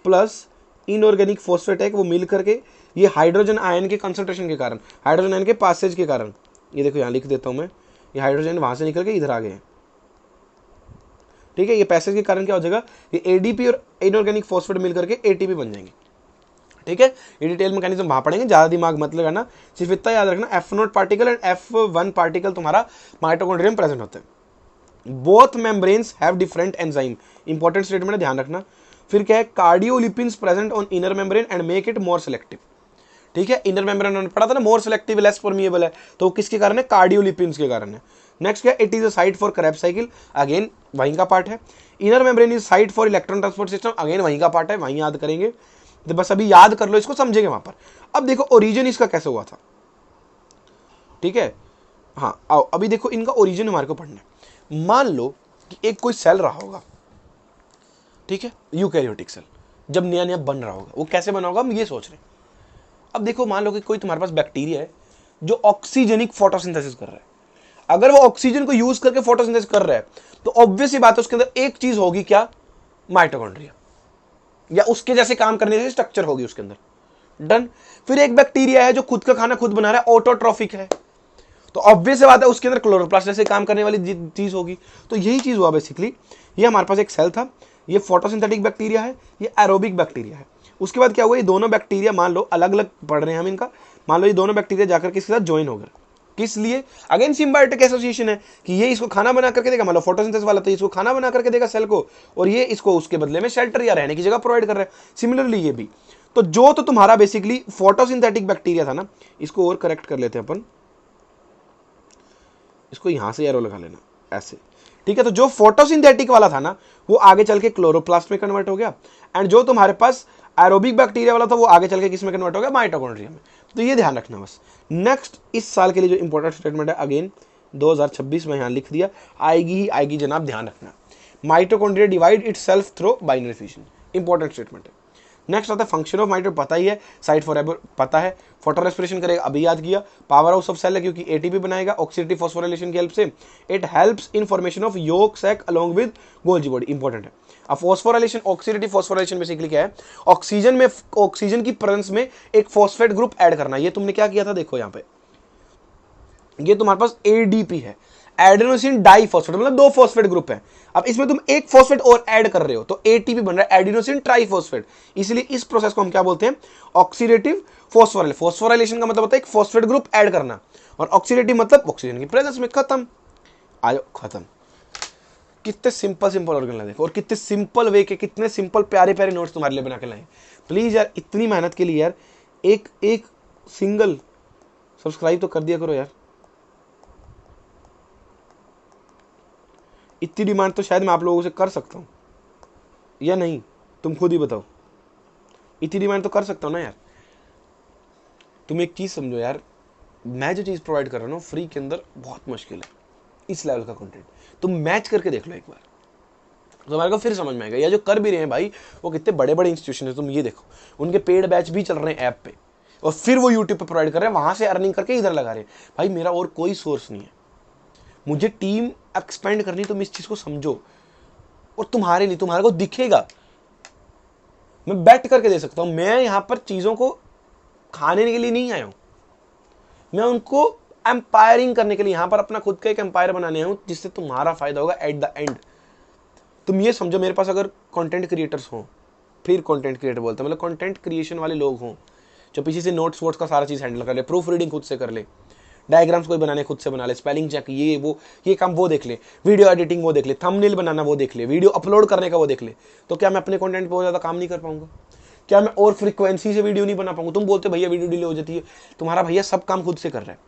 प्लस इनऑर्गेनिक फॉस्फेट है, वो मिल करके ये हाइड्रोजन आयन के कंसंट्रेशन के कारण, हाइड्रोजन आयन के पासेज के कारण, ये देखो यहाँ लिख देता हूं मैं, ये हाइड्रोजन वहां से निकल के इधर आ गए हैं। ठीक है, ये पैसेज के कारण क्या हो जाएगा, ये एडीपी और इनऑर्गेनिक फॉस्फेट मिल करके एटीपी बन जाएंगे। ठीक है, ये डिटेल मैकेनिज्म वहां पढ़ेंगे, ज्यादा दिमाग मत लगाना, सिर्फ इतना याद रखना, F0 particle and F1 particle तुम्हारा माइटोकॉन्ड्रिया में प्रेजेंट होते हैं। Both membranes have different enzyme, important statement है, ध्यान रखना। फिर क्या है, cardiolipins present on inner membrane and make it more selective. ठीक है। इनर मेम्ब्रेन हमने पढ़ा था ना, मोर सेलेक्टिव लेस परमिएबल है, तो किसके कारण है, कार्डियोलिपिन्स के कारण है। नेक्स्ट क्या, it is a site for Krebs cycle, again वहीं का पार्ट है। Inner membrane is site for electron transport system, again वहीं का पार्ट है, वहीं याद करेंगे, तो बस अभी याद कर लो, इसको समझेंगे वहां पर। अब देखो ओरिजिन इसका कैसे हुआ था, ठीक है। हाँ आओ अभी देखो इनका ओरिजिन हमारे को पढ़ना है। मान लो कि एक कोई सेल रहा होगा, ठीक है, यूकैरियोटिक सेल जब नया नया बन रहा होगा, वो कैसे बना होगा हम ये सोच रहे हैं। अब देखो मान लो कि कोई तुम्हारे पास बैक्टीरिया है जो ऑक्सीजनिक फोटोसिंथेसिस कर रहा है। अगर वो ऑक्सीजन को यूज करके फोटोसिंथेसिस कर रहा है तो ऑब्वियस सी बात है उसके अंदर एक चीज होगी, क्या, माइटोकॉन्ड्रिया, या उसके जैसे काम करने जैसी स्ट्रक्चर होगी उसके अंदर। डन। फिर एक बैक्टीरिया है जो खुद का खाना खुद बना रहा है, ऑटोट्रॉफिक है, तो ऑब्वियस सी बात है उसके अंदर क्लोरोप्लास्ट जैसे काम करने वाली चीज होगी। तो यही चीज हुआ बेसिकली, ये हमारे पास एक सेल था, ये फोटोसिंथेटिक बैक्टीरिया है, ये एरोबिक बैक्टीरिया है। उसके बाद क्या हुआ, ये दोनों बैक्टीरिया मान लो अलग अलग पढ़ रहे हैं हम इनका, मान लो ये दोनों बैक्टीरिया जाकर किसके साथ ज्वाइन हो गए, किस लिए, अगेन सिम्बायोटिक एसोसिएशन है कि ये इसको खाना बना करके देगा, मान लो फोटोसिंथेसिस वाला तो इसको खाना बना करके देगा सेल को, और ये इसको उसके बदले में शेल्टर या रहने की जगह प्रोवाइड कर रहा है। सिमिलरली ये भी, तो जो तो तुम्हारा बेसिकली फोटोसिंथेटिक बैक्टीरिया था ना, इसको और करेक्ट कर लेते हैं अपन, इसको यहां से एरो लगा लेना ऐसे, ठीक है। तो जो फोटोसिंथेटिक वाला था ना वो आगे चल के क्लोरोप्लास्ट में कन्वर्ट हो गया, एंड जो तुम्हारे पास एरोबिक बैक्टीरिया वाला था वो आगे चल के किस में कन्वर्ट हो गया, माइटोकॉन्ड्रिया में। तो ये ध्यान रखना बस। नेक्स्ट इस साल के लिए जो इंपॉर्टेंट स्टेटमेंट है, अगेन 2026 में यहां लिख दिया, आएगी ही आएगी जनाब, ध्यान रखना। Mitochondria divide itself through binary fission, important statement है। नेक्स्ट आता है फंक्शन ऑफ माइटो, पता ही है, साइट फॉर एबर पता है, फोटो रेस्पिरेशन करेगा अभी याद किया, पावर हाउस ऑफ सेल है क्योंकि एटीपी बनाएगा ऑक्सीडेटिव फॉस्फोराइलेशन की हेल्प से, it helps in formation of yolk sac along with Golgi body, important है। अब फॉस्फोराइलेशन, ऑक्सीडेटिव फॉस्फोराइलेशन बेसिकली क्या है, ऑक्सीजन में, ऑक्सीजन की प्रेजेंस में एक फॉस्फेट ग्रुप ऐड करना। ये तुमने क्या किया था, देखो यहाँ पे ये तुम्हारे पास एडीपी है, एडेनोसिन डाइफॉस्फेट, मतलब 2 फॉस्फेट ग्रुप है। अब इसमें तुम एक फॉस्फेट और ऐड कर रहे हो तो एटीपी बन रहा है, एडेनोसिन ट्राइफॉस्फेट। इसलिए इस प्रोसेस को हम क्या बोलते हैं, ऑक्सीडेटिव फॉस्फोराइलेशन। फॉस्फोराइलेशन का मतलब होता है एक फॉस्फेट ग्रुप ऐड करना, और ऑक्सीडेटिव मतलब ऑक्सीजन की प्रेजेंस में। खत्म, आ जाओ खत्म। कितने सिंपल सिंपल ऑर्गेनल देखो, और कितने सिंपल वे के, कितने सिंपल प्यारे प्यारे नोट्स तुम्हारे लिए बना के लाए। प्लीज यार इतनी मेहनत के लिए यार एक सिंगल सब्सक्राइब तो कर दिया करो यार। इतनी डिमांड तो शायद मैं आप लोगों से कर सकता हूँ या नहीं, तुम खुद ही बताओ। इतनी डिमांड तो कर सकता हूँ ना यार। तुम एक चीज समझो यार, मैं जो चीज प्रोवाइड कर रहा हूँ फ्री के अंदर बहुत मुश्किल है इस लेवल का कंटेंट। तुम मैच करके देख लो एक बार, तो हमारे को फिर समझ में आएगा। या जो कर भी रहे हैं भाई वो कितने बड़े बड़े इंस्टीट्यूशन है, तुम ये देखो उनके पेड बैच भी चल रहे हैं ऐप पे, और फिर वो यूट्यूब पे प्रोवाइड कर रहे हैं, वहां से अर्निंग करके इधर लगा रहे हैं। भाई मेरा और कोई सोर्स नहीं है, मुझे टीम एक्सपेंड करनी, तुम इस चीज को समझो। और तुम्हारे लिए, तुम्हारे को दिखेगा, मैं बैठ करके दे सकता हूं। मैं यहां पर चीजों को खाने के लिए नहीं आया हूं, मैं उनको एम्पायरिंग करने के लिए यहां पर अपना खुद का एक एम्पायर बनाने आया हूं जिससे तुम्हारा फायदा होगा एट द एंड। तुम ये समझो, मेरे पास अगर कंटेंट क्रिएटर्स हों, फिर कंटेंट क्रिएटर बोलते हैं मतलब कंटेंट क्रिएशन वाले लोग हों जो पीछे से नोट्स वोट्स का सारा चीज हैंडल कर ले, प्रूफ रीडिंग खुद से कर ले, डायग्राम्स कोई बनाने खुद से बना ले, स्पेलिंग चेक ये वो ये काम वो देख ले, वीडियो एडिटिंग वो देख ले, थंबनेल बनाना वो देख ले, वीडियो अपलोड करने का वो देख ले, तो क्या मैं अपने कंटेंट पे बहुत ज़्यादा काम नहीं कर पाऊंगा? क्या मैं और फ्रीक्वेंसी से वीडियो नहीं बना पाऊंगा? तुम बोलते भैया वीडियो डिले हो जाती है, तुम्हारा भैया सब काम खुद से कर रहा है।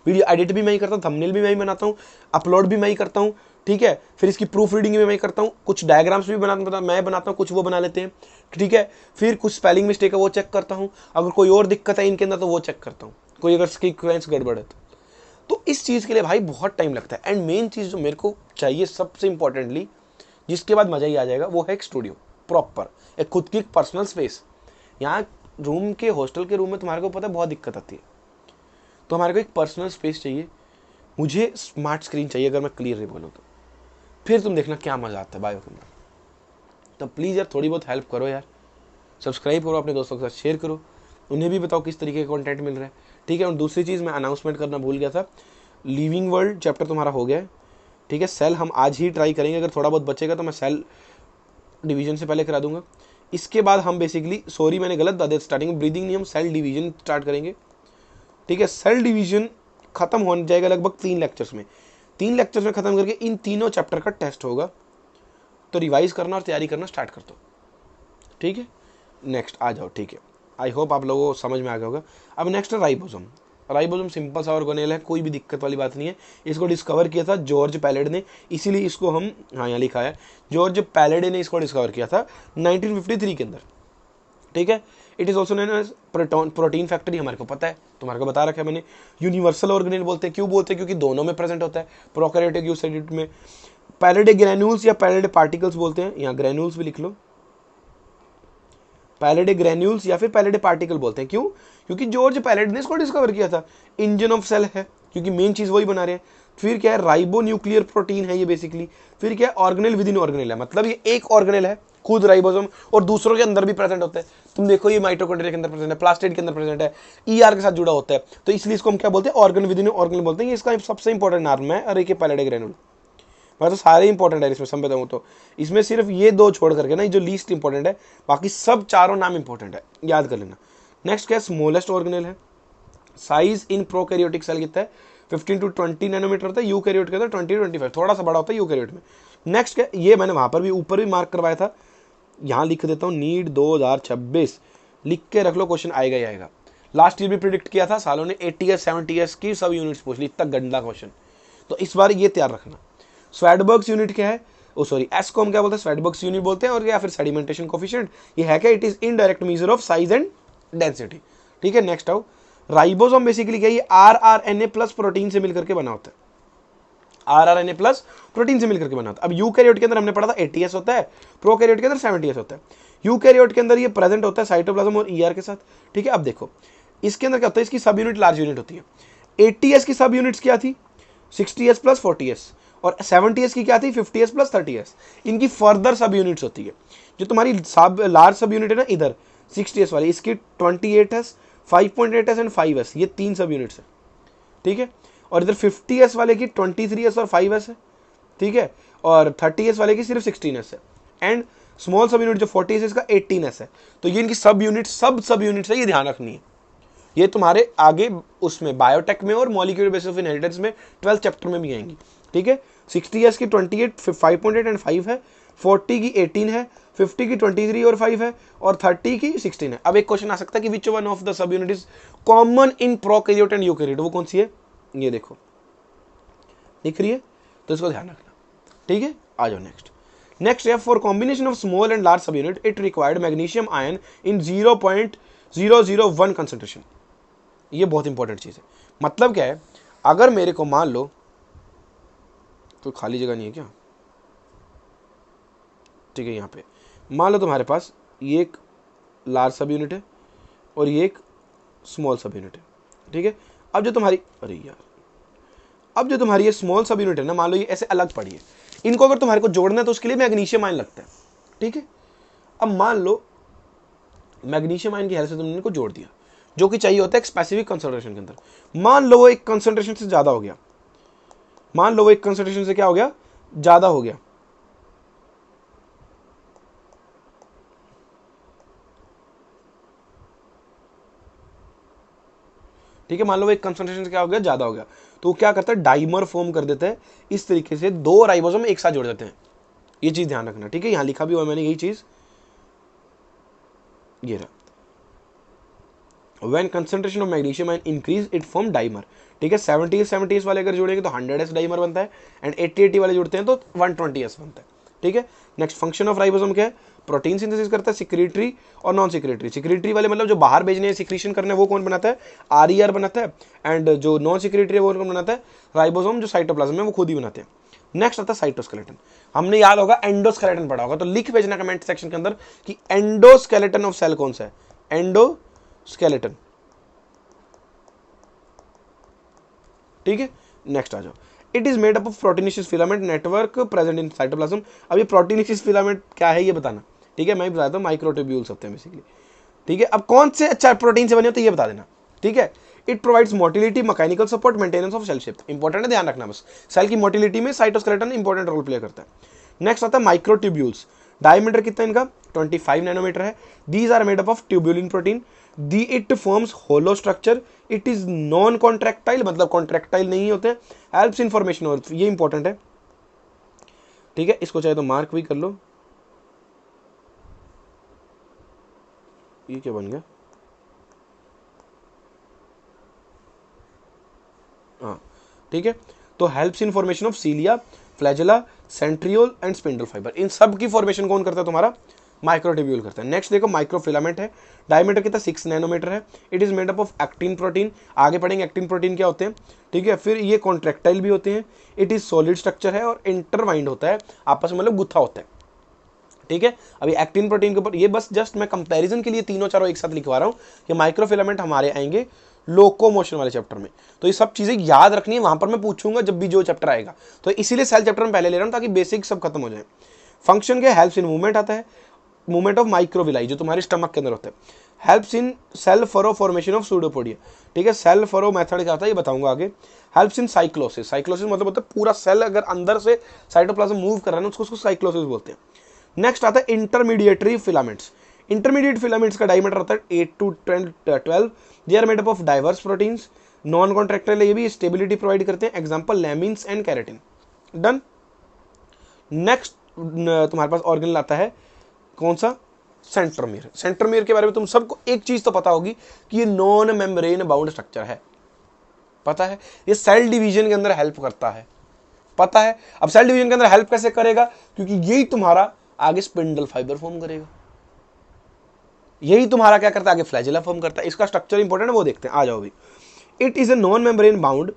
वीडियो एडिट भी मैं ही करता हूँ, थंबनेल भी मैं ही बनाता हूँ, अपलोड भी मैं ही करता हूँ, ठीक है। फिर इसकी प्रूफ रीडिंग भी मैं ही करता हूँ, कुछ डायग्राम्स भी मैं बनाता हूँ, कुछ वो बना लेते हैं, ठीक है। फिर कुछ स्पेलिंग मिस्टेक है वो चेक करता हूँ, अगर कोई और दिक्कत है इनके अंदर तो वो चेक करता हूँ, कोई अगर सीक्वेंस गड़बड़ है तो इस चीज़ के लिए भाई बहुत टाइम लगता है। एंड मेन चीज़ जो मेरे को चाहिए सबसे इंपॉर्टेंटली, जिसके बाद मज़ा ही आ जाएगा, वो है एक स्टूडियो प्रॉपर, एक खुद की पर्सनल स्पेस। यहाँ रूम के, हॉस्टल के रूम में तुम्हारे को पता है बहुत दिक्कत आती है, तो हमारे को एक पर्सनल स्पेस चाहिए। मुझे स्मार्ट स्क्रीन चाहिए, अगर मैं क्लियर नहीं बोलूँ तो फिर तुम देखना क्या मज़ा आता है बायो के अंदर। तो प्लीज़ यार थोड़ी बहुत हेल्प करो यार, सब्सक्राइब करो, अपने दोस्तों के साथ शेयर करो, उन्हें भी बताओ किस तरीके का कंटेंट मिल रहा है, ठीक है। और दूसरी चीज़ मैं अनाउंसमेंट करना भूल गया था, लिविंग वर्ल्ड चैप्टर तुम्हारा हो गया है, ठीक है। सेल हम आज ही ट्राई करेंगे, अगर थोड़ा बहुत बचेगा तो मैं सेल डिवीजन से पहले करा दूंगा। इसके बाद हम बेसिकली, सॉरी मैंने गलत बता दिया स्टार्टिंग में, ब्रीदिंग नहीं, हम सेल डिवीजन स्टार्ट करेंगे, ठीक है। सेल डिवीजन खत्म हो जाएगा लगभग 3 लेक्चर्स में। 3 लेक्चर्स में खत्म करके इन तीनों चैप्टर का टेस्ट होगा, तो रिवाइज करना और तैयारी करना स्टार्ट कर दो, ठीक है। नेक्स्ट आ जाओ, ठीक है। आई होप आप लोगों को समझ में आ गया होगा। अब नेक्स्ट है राइबोसोम। राइबोसोम सिंपल सा ऑर्गेनेल है, कोई भी दिक्कत वाली बात नहीं है। इसको डिस्कवर किया था जॉर्ज पैलेड ने, इसीलिए इसको हम, हाँ यहाँ लिखा है, जॉर्ज पैलेडे ने इसको डिस्कवर किया था 1953 के अंदर। ठीक है, it is also known as protein factory, हमारे को पता है, तुम्हारे को बता रखा है मैंने। यूनिवर्सल ऑर्गेनेल बोलते हैं, क्यों बोलते हैं? क्योंकि दोनों में प्रेजेंट होता है, प्रोकैरियोटिक यूकेरियोटिक में। पैलेडे ग्रैन्यूल्स या पैलेडे पार्टिकल्स बोलते हैं, यहाँ ग्रैन्यूल्स भी लिख लो, पैलेडे ग्रैन्यूल्स या फिर पैलेडे पार्टिकल बोलते हैं। क्यों? क्योंकि जॉर्ज पैलेड ने इसको डिस्कवर किया था। इंजन ऑफ सेल है, क्योंकि मेन चीज वही बना रहे हैं। फिर क्या है? राइबो न्यूक्लियर प्रोटीन है ये बेसिकली। फिर क्या है? ऑर्गेनेल विद इन ऑर्गेनेल है, मतलब ये एक ऑर्गेनेल है खुद राइबोसोम, और दूसरों के अंदर भी प्रेजेंट होता है। तुम देखो ये माइटोकॉन्ड्रिया के अंदर प्रेजेंट है, प्लास्टिड के अंदर प्रेजेंट है, ईआर के साथ जुड़ा होता है, तो इसलिए इसको हम क्या बोलते हैं? ऑर्गेनेल विद इन ऑर्गेनेल बोलते हैं। ये इसका सबसे इंपॉर्टेंट नाम है, और एक पैलेडे ग्रैन्यूल। मैं तो सारे इंपॉर्टेंट है इसमें, सब बताऊँ तो इसमें सिर्फ ये दो छोड़ करके ना, ये जो लीस्ट इंपॉर्टेंट है, बाकी सब चारों नाम इंपॉर्टेंट है, याद कर लेना। नेक्स्ट क्या है? स्मॉलेस्ट ऑर्गेनेल है। साइज इन प्रोकैरियोटिक सेल कितना है? 15 to 20 नैनोमीटर होता है। यूकैरियोट के अंदर 20 to 25, थोड़ा सा बड़ा होता है यूकैरियोट में। नेक्स्ट क्या? ये मैंने वहां पर भी ऊपर भी मार्क करवाया था, यहाँ लिख देता हूँ, नीट 2026 लिख के रख लो, क्वेश्चन आएगा ही आएगा। लास्ट ईयर भी प्रिडिक्ट किया था सालों ने, 80s 70s की सब यूनिट्स पूछ ली, इतना गंदा क्वेश्चन, तो इस बार ये तैयार रखना। स्वैडबर्ग्स यूनिट क्या है? ओ सॉरी, एस को हम क्या बोलते हैं? स्वैडबर्ग्स यूनिट बोलते हैं, और या फिर सेडिमेंटेशन कोफिशिएंट। ये है क्या? It is indirect measure of size and density. ठीक है, नेक्स्ट आओ। राइबोसोम बेसिकली क्या है? ये आरआरएनए प्लस प्रोटीन से मिलकर के बना होता है, आरआरएनए प्लस प्रोटीन से मिलकर के बना होता है। अब यूकैरियोट के अंदर हमने पढ़ा था 80s होता है, प्रोकैरियोट के अंदर 70s होता है। यूकैरियोट के अंदर ये प्रेजेंट होता है साइटोप्लाज्म और ईआर के साथ। ठीक है, अब देखो इसके अंदर क्या होता है? इसकी सब यूनिट लार्ज यूनिट होती है। 80s की सब यूनिट्स क्या थी? 60s प्लस 40s, और 70s की क्या थी? 50s plus 30s। इनकी फर्दर सब यूनिट्स होती है। जो तुम्हारी सब लार्ज सब यूनिट है ना इधर 60s वाली, इसकी 28s, 5.8s एंड 5s, ये तीन सब यूनिट्स है। ठीक है, और इधर 50s वाले की 23s और 5s है। ठीक है, और 30s वाले की सिर्फ 16s है, एंड स्मॉल सब यूनिट जो 40s है इसका 18s है। तो ये इनकी सब यूनिट, सब यूनिट्स है, ये ध्यान रखनी है। ये तुम्हारे आगे उसमें बायोटेक में और मॉलिक्यूलर बेसिस ऑफ इनहेरिटेंस में 12th चैप्टर में भी आएंगी। ठीक है, 60s की 28, 5.8 एंड 5 है, 40 की 18 है, 50 की 23 और 5 है, और 30 की 16 है। अब एक क्वेश्चन आ सकता है कि which one of the sub unit is common in prokaryote and eukaryote? वो कौन सी है? ये देखो दिख रही है, तो इसको ध्यान रखना। ठीक है, आ जाओ नेक्स्ट। नेक्स्ट है, for combination of small and large सब unit it required magnesium ion in 0.001 concentration. ये बहुत इंपॉर्टेंट चीज है। मतलब क्या है? अगर मेरे को मान लो, तो खाली जगह नहीं है क्या? ठीक है, यहाँ पे मान लो तुम्हारे पास ये एक लार्ज सब यूनिट है और ये एक स्मॉल सब यूनिट है। ठीक है, अब जो तुम्हारी, अरे यार, अब जो तुम्हारी ये स्मॉल सब यूनिट है ना, मान लो ये ऐसे अलग पड़ी है, इनको अगर तुम्हारे को जोड़ना है तो उसके लिए मैग्नीशियम आयन लगता है। ठीक है, अब मान लो मैग्नीशियम आयन की हेल्प से तुमने इनको जोड़ दिया, जो कि चाहिए होता है एक स्पेसिफिक कंसंट्रेशन के अंदर। मान लो वो एक कंसंट्रेशन से ज्यादा हो गया, मान लो वो एक कंसंट्रेशन से क्या हो गया? ज्यादा हो गया। ठीक है, मान लो वो एक कंसंट्रेशन से क्या हो गया? ज्यादा हो गया, तो वो क्या करता है? डाइमर फॉर्म कर देता है। इस तरीके से दो राइबोसोम एक साथ जोड़ देते हैं। ये चीज ध्यान रखना। ठीक है, यहां लिखा भी हुआ मैंने यही चीज, ये रहा, When concentration of magnesium ion increase it form dimer। ठीक है, 70s वाले अगर जोड़ेंगे तो 100s डाइमर बनता है, एंड 80 वाले जुड़ते हैं तो 120s बनता है। ठीक है, नेक्स्ट फंक्शन ऑफ राइबोसोम क्या है? प्रोटीन सिंथेसिस करता है, सिक्रेटरी और नॉन सिक्रेटरी। सिक्रेटरी वाले मतलब जो बाहर भेजने हैं, सिक्रीशन करने, वो कौन बनाता है? आरईआर बनाता है, एंड जो नॉन सिक्रेटरी है वो कौन बनाता है? राइबोसोम, जो साइटोप्लाज्म है वो खुद ही बनाते हैं। नेक्स्ट आता है साइटोस्केलेटन। हमने याद होगा एंडोस्केलेटन पढ़ा होगा, तो लिख भेजना कमेंट सेक्शन के अंदर कि एंडोस्केलेटन ऑफ सेल कौन सा है? एंडोस्केलेटन। ठीक है, नेक्स्ट आ जाओ। It is made up of proteinaceous filament network present in cytoplasm. अब ये प्रोटीनेशियस फिलामेंट क्या है ये बताना। ठीक है, मैं बताता हूँ, माइक्रोट्यूब्यूल्स होते हैं बेसिकली। ठीक है, अब कौन से अच्छा प्रोटीन से बने होते हैं ये बता देना। ठीक है, it provides motility, mechanical support, maintenance of cell shape. Important है, ध्यान रखना बस। सेल की मोटिलिटी में साइटोस्केलेटन इंपॉर्टेंट रोल प्ले करता है। नेक्स्ट आता है माइक्रोट्यूब्यूल्स। डायमीटर कितना इनका? 25 नैनोमीटर है। These are made up of tubulin protein. The it forms hollow structure. It is non contractile, मतलब कॉन्ट्रैक्टाइल नहीं होते। हेल्प्स इन फॉर्मेशन ऑफ, ये इंपॉर्टेंट है। ठीक है, इसको चाहे तो मार्क भी कर लो। ये क्या बन गया? हाँ ठीक है। तो helps in formation of cilia, flagella, centriole and spindle fiber, इन सब की फॉर्मेशन कौन करता है तुम्हारा, माइक्रोट्यूब्यूल करता है। नेक्स्ट देखो माइक्रोफिलामेंट है, डायमीटर कितना 6 नैनोमीटर है। It is made up of actin protein, आगे पढ़ेंगे एक्टिन प्रोटीन क्या होते हैं, ठीक है। फिर ये कॉन्ट्रैक्टाइल भी होते हैं, इट इज सॉलिड स्ट्रक्चर है और इंटरवाइंड होता है आपस में, मतलब गुत्था होता है, ठीक है। अभी एक्टिन प्रोटीन के ऊपर ये बस जस्ट मैं कंपैरिजन के लिए तीनों चारों एक साथ लिखवा रहा हूँ कि माइक्रोफिलामेंट हमारे आएंगे लोकोमोशन वाले चैप्टर में। तो ये सब चीजें याद रखनी है, वहां पर मैं पूछूंगा जब भी जो चैप्टर आएगा, तो इसीलिए सेल चैप्टर में पहले ले रहा हूं ताकि बेसिक सब खत्म हो जाए। फंक्शन के हेल्प्स इन मूवमेंट आता है, मूवमेंट ऑफ माइक्रोविलाई जो तुम्हारे स्टमक के अंदर होता है, helps in cell furrow formation of pseudopodia, ठीक है। सेल फरो मेथड क्या आता है ये बताऊंगा आगे। हेल्प्स इन साइक्लोसिस, साइक्लोसिस मतलब होता है पूरा सेल अगर अंदर से साइटोप्लाज्म मूव कर रहा है उसको साइक्लोसिस बोलते हैं। नेक्स्ट आता है इंटरमीडिएटरी फिलामेंट्स, इंटरमीडिएट फिलामेंट्स का डायमीटर होता है 8 to 12, they are made up of diverse proteins, non contractile, ये भी स्टेबिलिटी प्रोवाइड करते हैं, example laminins and keratin. Done. Next तुम्हारे पास ऑर्गेनल आता है कौन सा, सेंट्रोमियर। सेंट्रोमियर के बारे में तुम सबको एक चीज तो पता होगी कि ये नॉन मेम्ब्रेन बाउंड स्ट्रक्चर है, पता है, ये सेल डिवीजन के अंदर हेल्प करता है, पता है। अब सेल डिवीजन के अंदर हेल्प कैसे करेगा, क्योंकि यही तुम्हारा आगे स्पिंडल फाइबर फॉर्म करेगा, यही तुम्हारा क्या करता है आगे फ्लैजेला फॉर्म करता है। इसका स्ट्रक्चर इंपॉर्टेंट है वो देखते हैं, आ जाओ भी। It is a non membrane bound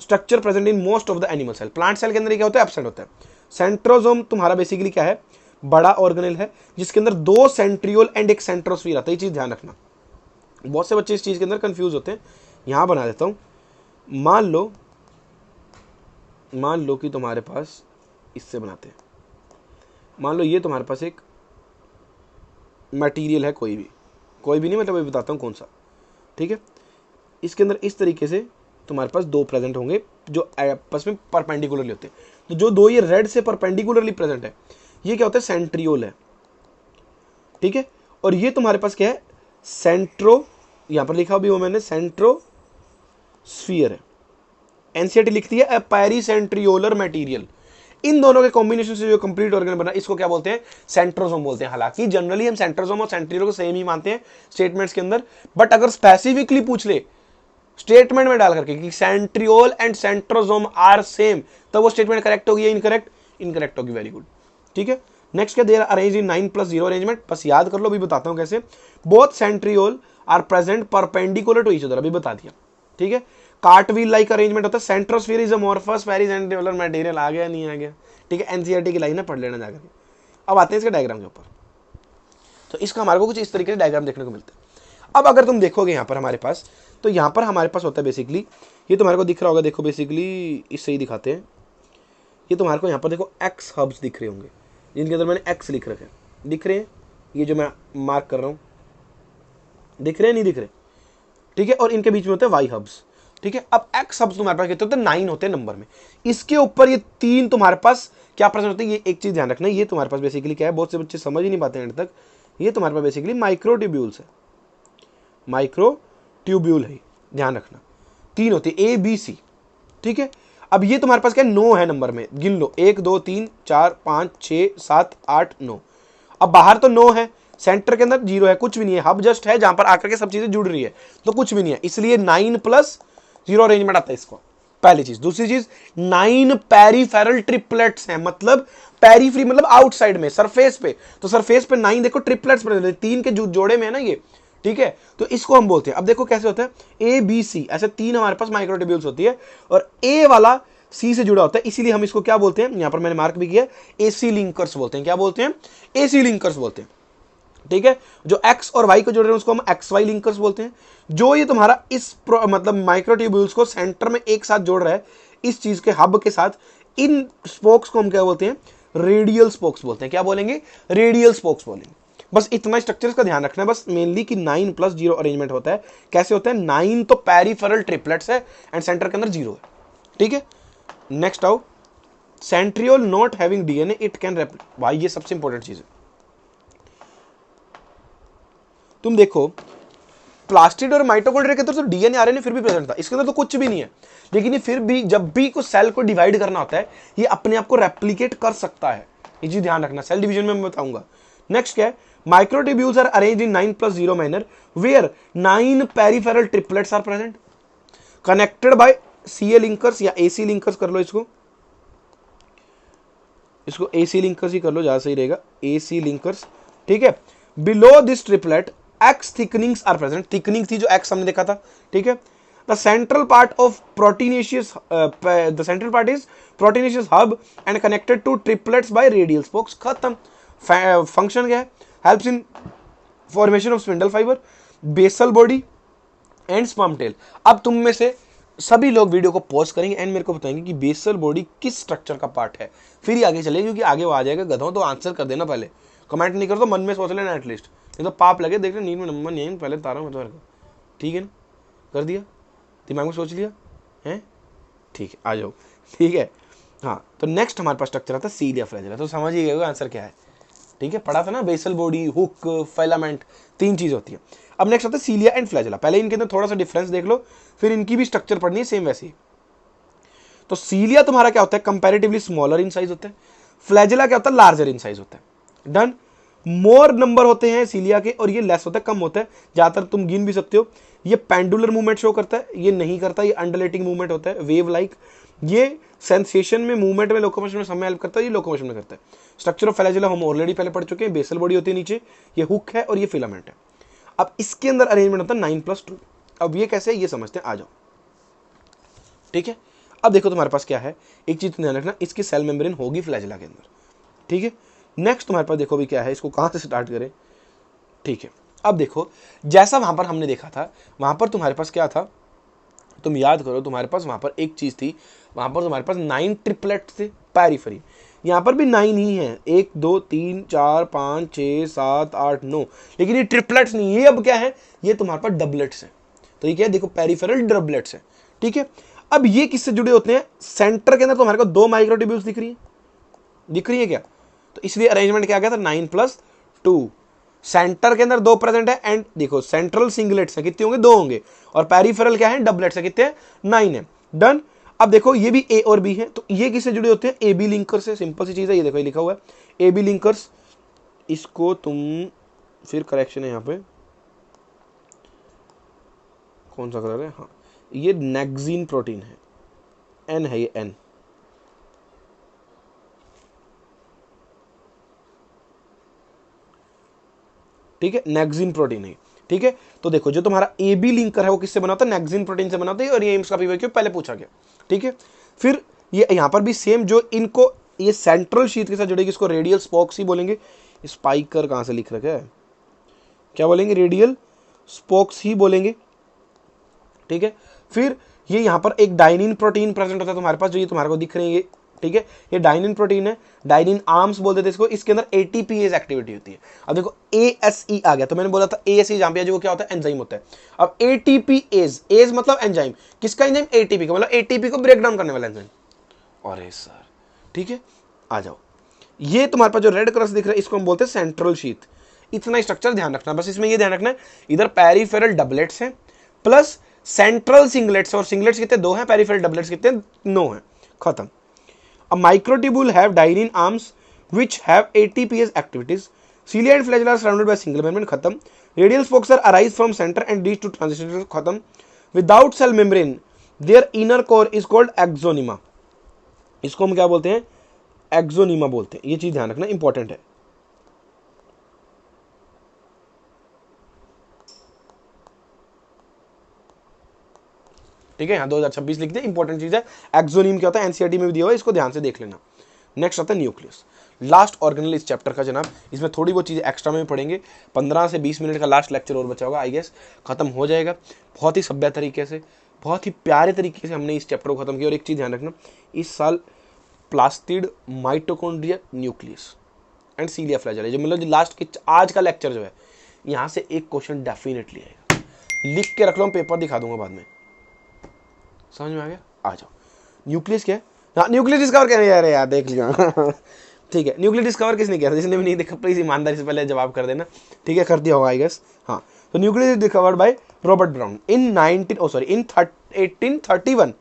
structure present in most of the animal cell, plant cell के अंदर क्या होता है, एब्सेंट होता है। सेंट्रोसोम तुम्हारा बेसिकली क्या है, बड़ा ऑर्गेनल है जिसके अंदर 2 सेंट्रियोल एंड एक सेंट्रोस्फीयर आता है, ये चीज ध्यान रखना, बहुत से बच्चे इस चीज के अंदर कंफ्यूज होते हैं। यहां बना देता हूं, मान लो कि तुम्हारे पास इससे बनाते हैं, मान लो ये तुम्हारे पास एक मटेरियल है, कोई भी नहीं, मतलब मैं बताता हूँ कौन सा, ठीक है। इसके अंदर इस तरीके से तुम्हारे पास 2 प्रेजेंट होंगे जो आपस में परपेंडिकुलरली होते हैं। तो जो 2 ये रेड से परपेंडिकुलरली प्रेजेंट है ये क्या होता है, सेंट्रियोल है, ठीक है। और ये तुम्हारे पास क्या है, सेंट्रो, यहां पर लिखा भी हो मैंने, सेंट्रोस्फीयर है। एनसीईआरटी लिखती है पेरीसेंट्रियोलर मटेरियल। इन दोनों के कॉम्बिनेशन से जो कंप्लीट ऑर्गन बना इसको क्या बोलते हैं, सेंट्रोसोम बोलते हैं। हालांकि जनरली हम सेंट्रोसोम और सेंट्रियोल को सेम ही मानते हैं स्टेटमेंट्स के अंदर, बट अगर स्पेसिफिकली पूछ ले स्टेटमेंट में डाल करके कि centriole and centrosome are same, तो वो स्टेटमेंट करेक्ट होगी या इनकरेक्ट, इनकरेक्ट होगी। वेरी गुड, ठीक है। नेक्स्ट क्या, देयर अरेंज इन 9+0 अरेंजमेंट, बस याद कर लो, अभी बताता हूं कैसे। Both centriole are present perpendicular to each other, अभी बता दिया, ठीक है। कार्टव्हील लाइक अरेंजमेंट होता है, सेंट्रोस्फीयर इज अमॉर्फस पेरीसेंट्रियोलर मटेरियल, आ गया नहीं आ गया, ठीक है। एनसीईआरटी की लाइन है, पढ़ लेना जाकर। अब आते हैं इसके डायग्राम के ऊपर, तो इसका हमारे को कुछ इस तरीके से डायग्राम देखने को मिलता है। अब अगर तुम देखोगे यहाँ पर हमारे पास, तो यहाँ पर हमारे पास होता है बेसिकली, ये तुम्हारे को दिख रहा होगा, देखो बेसिकली इससे ही दिखाते हैं, ये तुम्हारे को यहाँ पर देखो एक्स हब्स दिख रहे होंगे जिनके अंदर मैंने एक्स लिख रखे हैं, दिख रहे हैं, ये जो मैं मार्क कर रहा हूँ, दिख रहे हैं नहीं दिख रहे, ठीक है। और इनके बीच में होते हैं वाई हब्स, ठीक है। अब एक्स हब्स तुम्हारे पास कितने होते हैं, 9 होते हैं नंबर में। इसके ऊपर ये 3 तुम्हारे पास क्या प्रेजेंट होते हैं, ये एक चीज ध्यान रखना है, ये तुम्हारे पास बेसिकली क्या है, बहुत से बच्चे समझ ही नहीं पाते एंड तक, ये तुम्हारे पास बेसिकली माइक्रोट्यूब्यूल्स है, माइक्रोट्यूब्यूल है, ध्यान रखना। 3 होती है, ए बी सी, ठीक है। अब ये तुम्हारे पास क्या 9 है नंबर में, गिन लो, 1 2 3 4 5 6 7 8 9। अब बाहर तो 9 है, सेंटर के अंदर 0 है, कुछ भी नहीं है, हब जस्ट है जहां पर आकर के सब चीजें जुड़ रही है, तो कुछ भी नहीं है, इसलिए 9+0 अरेंजमेंट आता है इसको, पहली चीज। दूसरी चीज 9 पेरीफेरल ट्रिपलेट्स हैं, मतलब पेरीफ्री मतलब आउटसाइड में, सरफेस पे, तो सरफेस पे 9 देखो ट्रिपलेट्स बने, 3 के जोड़े में है ना ये, ठीक है। तो इसको हम बोलते हैं, अब देखो कैसे होता है, ए बी सी, ऐसे 3 हमारे पास माइक्रोट्यूब्यूल्स होती है, और ए वाला सी से जुड़ा होता है, इसीलिए हम इसको क्या बोलते हैं, यहां पर मैंने मार्क भी किया, एसी लिंकर्स बोलते हैं। क्या बोलते हैं, एसी लिंकर्स बोलते हैं, ठीक है। जो एक्स और वाई को जोड़ रहे हैं उसको हम एक्स वाई लिंकर्स बोलते हैं। जो ये तुम्हारा इस मतलब माइक्रोट्यूब्यूल्स को सेंटर में एक साथ जोड़ रहा है इस चीज के हब के साथ, इन स्पोक्स को हम क्या बोलते हैं, रेडियल स्पोक्स बोलते हैं। क्या बोलेंगे, रेडियल स्पोक्स बोलेंगे। बस इतना स्ट्रक्चर का ध्यान रखना है, बस मेनली कि 9+0 अरेंजमेंट होता है। कैसे होता है, 9 तो पेरिफेरल ट्रिपलेट्स है एंड सेंटर के अंदर 0 है, ठीक है। नेक्स्ट आओ, centriole not having DNA it can भाई ये सबसे इंपॉर्टेंट चीज है। तुम देखो प्लास्टिड और माइटोकॉन्ड्रिया के अंदर तो डीएनए आरएनए फिर भी प्रेजेंट था, इसके अंदर तो कुछ भी नहीं है, लेकिन ये फिर भी जब भी कुछ सेल को डिवाइड करना होता है ये अपने आप को रेप्लिकेट कर सकता है, ये चीज ध्यान रखना, सेल डिवीजन में मैं बताऊंगा। नेक्स्ट क्या है, microtubules are arranged in 9+0 manner where 9 peripheral triplets are present connected by C A linkers या एसी लिंकर्स कर लो, इसको एसी लिंकर्स ही कर लो, ज्यादा सही रहेगा, एसी लिंकर्स। ठीक है, below this triplet X thickenings are present, thickening थी जो एक्स हमने देखा था। ठीक है, the central part of proteinaceous, the central part is proteinaceous hub and connected to triplets by radial spokes. खत्म। फंक्शन क्या है? Helps in formation of spindle fibre, basal body and sperm tail. अब तुम में से सभी लोग वीडियो को पॉज करेंगे एंड मेरे को बताएंगे कि बेसल बॉडी किस स्ट्रक्चर का पार्ट है, फिर ही आगे चलेंगे, क्योंकि आगे वो आ जाएगा। गधों तो आंसर कर देना, पहले कमेंट नहीं कर तो मन में सोच लेना एटलीस्ट, नहीं तो पाप लगे। देख ले नींद में नंबर नहीं है, पहले तारा मैं तो। ठीक है ना, कर दिया, दिमाग में सोच लिया है, ठीक है, आ जाओ। ठीक है, हाँ, तो नेक्स्ट हमारे पास स्ट्रक्चर आता है सीलिया फ्लैजेला। तो समझ ही गए आंसर क्या है। ठीक है, पढ़ा था ना, बेसल बॉडी, हुक, फिलामेंट, 3 चीज होती है। अब नेक्स्ट आता है सीलिया एंड फ्लैजेला। पहले इनके अंदर थोड़ा सा डिफरेंस देख लो, फिर इनकी भी स्ट्रक्चर पढ़नी है सेम वैसे ही। तो सीलिया तुम्हारा क्या होता है? कंपैरेटिवली स्मॉलर इन साइज होता है। फ्लैजेला क्या होता है? लार्जर इन साइज होता है। डन। मोर नंबर होते हैं सीलिया के और ये लेस होता है, कम होता है। ज्यादातर तुम गिन भी सकते हो। ये पेंडुलर मूवमेंट शो करता है, ये नहीं करता, ये अंडुलेटिंग मूवमेंट होता है, वेव लाइक। ये सेंसेशन में, मूवमेंट में, लोकोमोशन में समय हेल्प करता है, ये लोकोमोशन में करता है। स्ट्रक्चर ऑफ फ्लैजेला हम ऑलरेडी पहले पढ़ चुके हैं। बेसल बॉडी होती है नीचे, ये हुक है और ये फिलामेंट है। अब इसके अंदर अरेंजमेंट होता है 9+2। अब ये कैसे है ये समझते हैं, आ जाओ। ठीक है, अब देखो तुम्हारे पास क्या है, एक चीज ध्यान रखना, इसकी सेल मेम्ब्रेन होगी फ्लैजेला के अंदर। ठीक है, नेक्स्ट तुम्हारे पास देखो भी क्या है, इसको कहां से स्टार्ट करें। ठीक है, अब देखो जैसा वहां पर हमने देखा था, वहां पर तुम्हारे पास क्या था, तुम याद करो, तुम्हारे पास वहां पर एक चीज थी, वहां पर तुम्हारे पास 9 ट्रिपलेट थे पैरीफेरी। यहां पर भी 9 ही है, 1 2 3 4 5 6 7 8 9, लेकिन ये ट्रिपलेट्स नहीं, ये अब क्या है, ये तुम्हारे पास डबलेट्स है। तो ये क्या है, देखो पेरिफेरल डबलेट्स है। ठीक है, अब ये किससे जुड़े होते हैं? सेंटर के अंदर तुम्हारे को 2 माइक्रोट्यूब्यूल्स दिख रही है क्या? तो इसलिए अरेंजमेंट क्या आ गया था, 9+2। सेंटर के अंदर 2 प्रेजेंट है, एंड देखो सेंट्रल सिंगलेट्स है, कितने होंगे? 2 होंगे, और पेरिफेरल क्या है, डबलेट्स है, कितने हैं? 9 है। डन। अब देखो ये भी ए और बी है, तो ये किससे जुड़े होते हैं? ए बी लिंकर से। सिंपल सी चीज है, ये देखो ये लिखा हुआ है ए बी लिंकर्स। इसको तुम, फिर करेक्शन है यहाँ पे, कौन सा कलर है, हाँ, ये नेक्सिन प्रोटीन है, एन है ये, एन। ठीक है, नेक्सिन प्रोटीन है। ठीक है, तो देखो जो तुम्हारा ए बी लिंकर है वो किससे बना होता है? नेक्सिन प्रोटीन से बना होता है, और ये एम्स का पीवीक्यू पहले पूछा गया। ठीक है, फिर ये यहां पर भी सेम, जो इनको ये सेंट्रल शीथ के साथ जुड़ेगी, इसको रेडियल स्पोक्स ही बोलेंगे। स्पाइकर कहां से लिख रखा है, क्या बोलेंगे? रेडियल स्पोक्स ही बोलेंगे। ठीक है, फिर ये यहां पर एक डाइनिन प्रोटीन प्रेजेंट होता है तुम्हारे पास, जो ये तुम्हारे को दिख रहे हैं। ठीक है, ये डाइनिन प्रोटीन है, डाइनिन आर्म्स बोलते थे इसको। इसके अंदर एटीपीएज एक्टिविटी होती है। अब देखो एएसई आ गया, तो मैंने बोला था एएसई जहां पे जो क्या होता है, एंजाइम होता है। अब एटीपीएज, एज मतलब एंजाइम, किसका एंजाइम? एटीपी का, मतलब एटीपी को ब्रेक डाउन करने वाला एंजाइम। अरे सर, ठीक है, आ जाओ। ये तुम्हारे पास जो रेड कलर दिख रहा है, इसको हम बोलते हैं सेंट्रल शीथ। इतना स्ट्रक्चर ध्यान रखना, बस इसमें ये ध्यान रखना है, इधर पेरिफेरल डबलेट्स हैं प्लस सेंट्रल सिंगलेट्स, और सिंगलेट्स कितने? 2 हैं, पेरिफेरल डबलेट्स कितने? 9 हैं। खत्म। A microtubule have dynein arms which have ATPase activities. Cilia and flagella are surrounded by single membrane. खत्म. Radial spokes are arise from center and reach to transition. खत्म. Without cell membrane, their inner core is called axonema. इसको हम क्या बोलते हैं? Axonema बोलते हैं। ये चीज ध्यान रखना, इंपॉर्टेंट है। ठीक है, यहाँ 2026 लिख दिया, इंपॉर्टेंट चीज है। एक्सोनीम क्या होता है, एनसीईआरटी में भी दिया हुआ है, इसको ध्यान से देख लेना। नेक्स्ट आता है न्यूक्लियस, लास्ट ऑर्गेनल इस चैप्टर का जनाब। इसमें थोड़ी बहुत चीजें एक्स्ट्रा में पढ़ेंगे। 15 से 20 मिनट का लास्ट लेक्चर और बचा होगा, आई गेस खत्म हो जाएगा। बहुत ही सभ्य तरीके से, बहुत ही प्यारे तरीके से हमने इस चैप्टर को खत्म किया। और एक चीज ध्यान रखना, इस साल plastid, mitochondria, nucleus and cilia flagella, जो मतलब लास्ट के आज का लेक्चर जो है, यहाँ से एक क्वेश्चन डेफिनेटली आएगा। लिख के रख लो, पेपर दिखा दूंगा बाद में। समझ में आ गया? आ जाओ। न्यूक्लियस क्या है? हाँ, न्यूक्लियस डिस्कवर क्या है यार, देख लिया। ठीक है, न्यूक्लियस डिस्कवर किसने किया था? जिसने भी नहीं देखा प्लीज ईमानदारी से पहले जवाब कर देना। ठीक है, कर दिया होगा आई गेस। हाँ, तो nucleus is discovered by Robert Brown in 1831।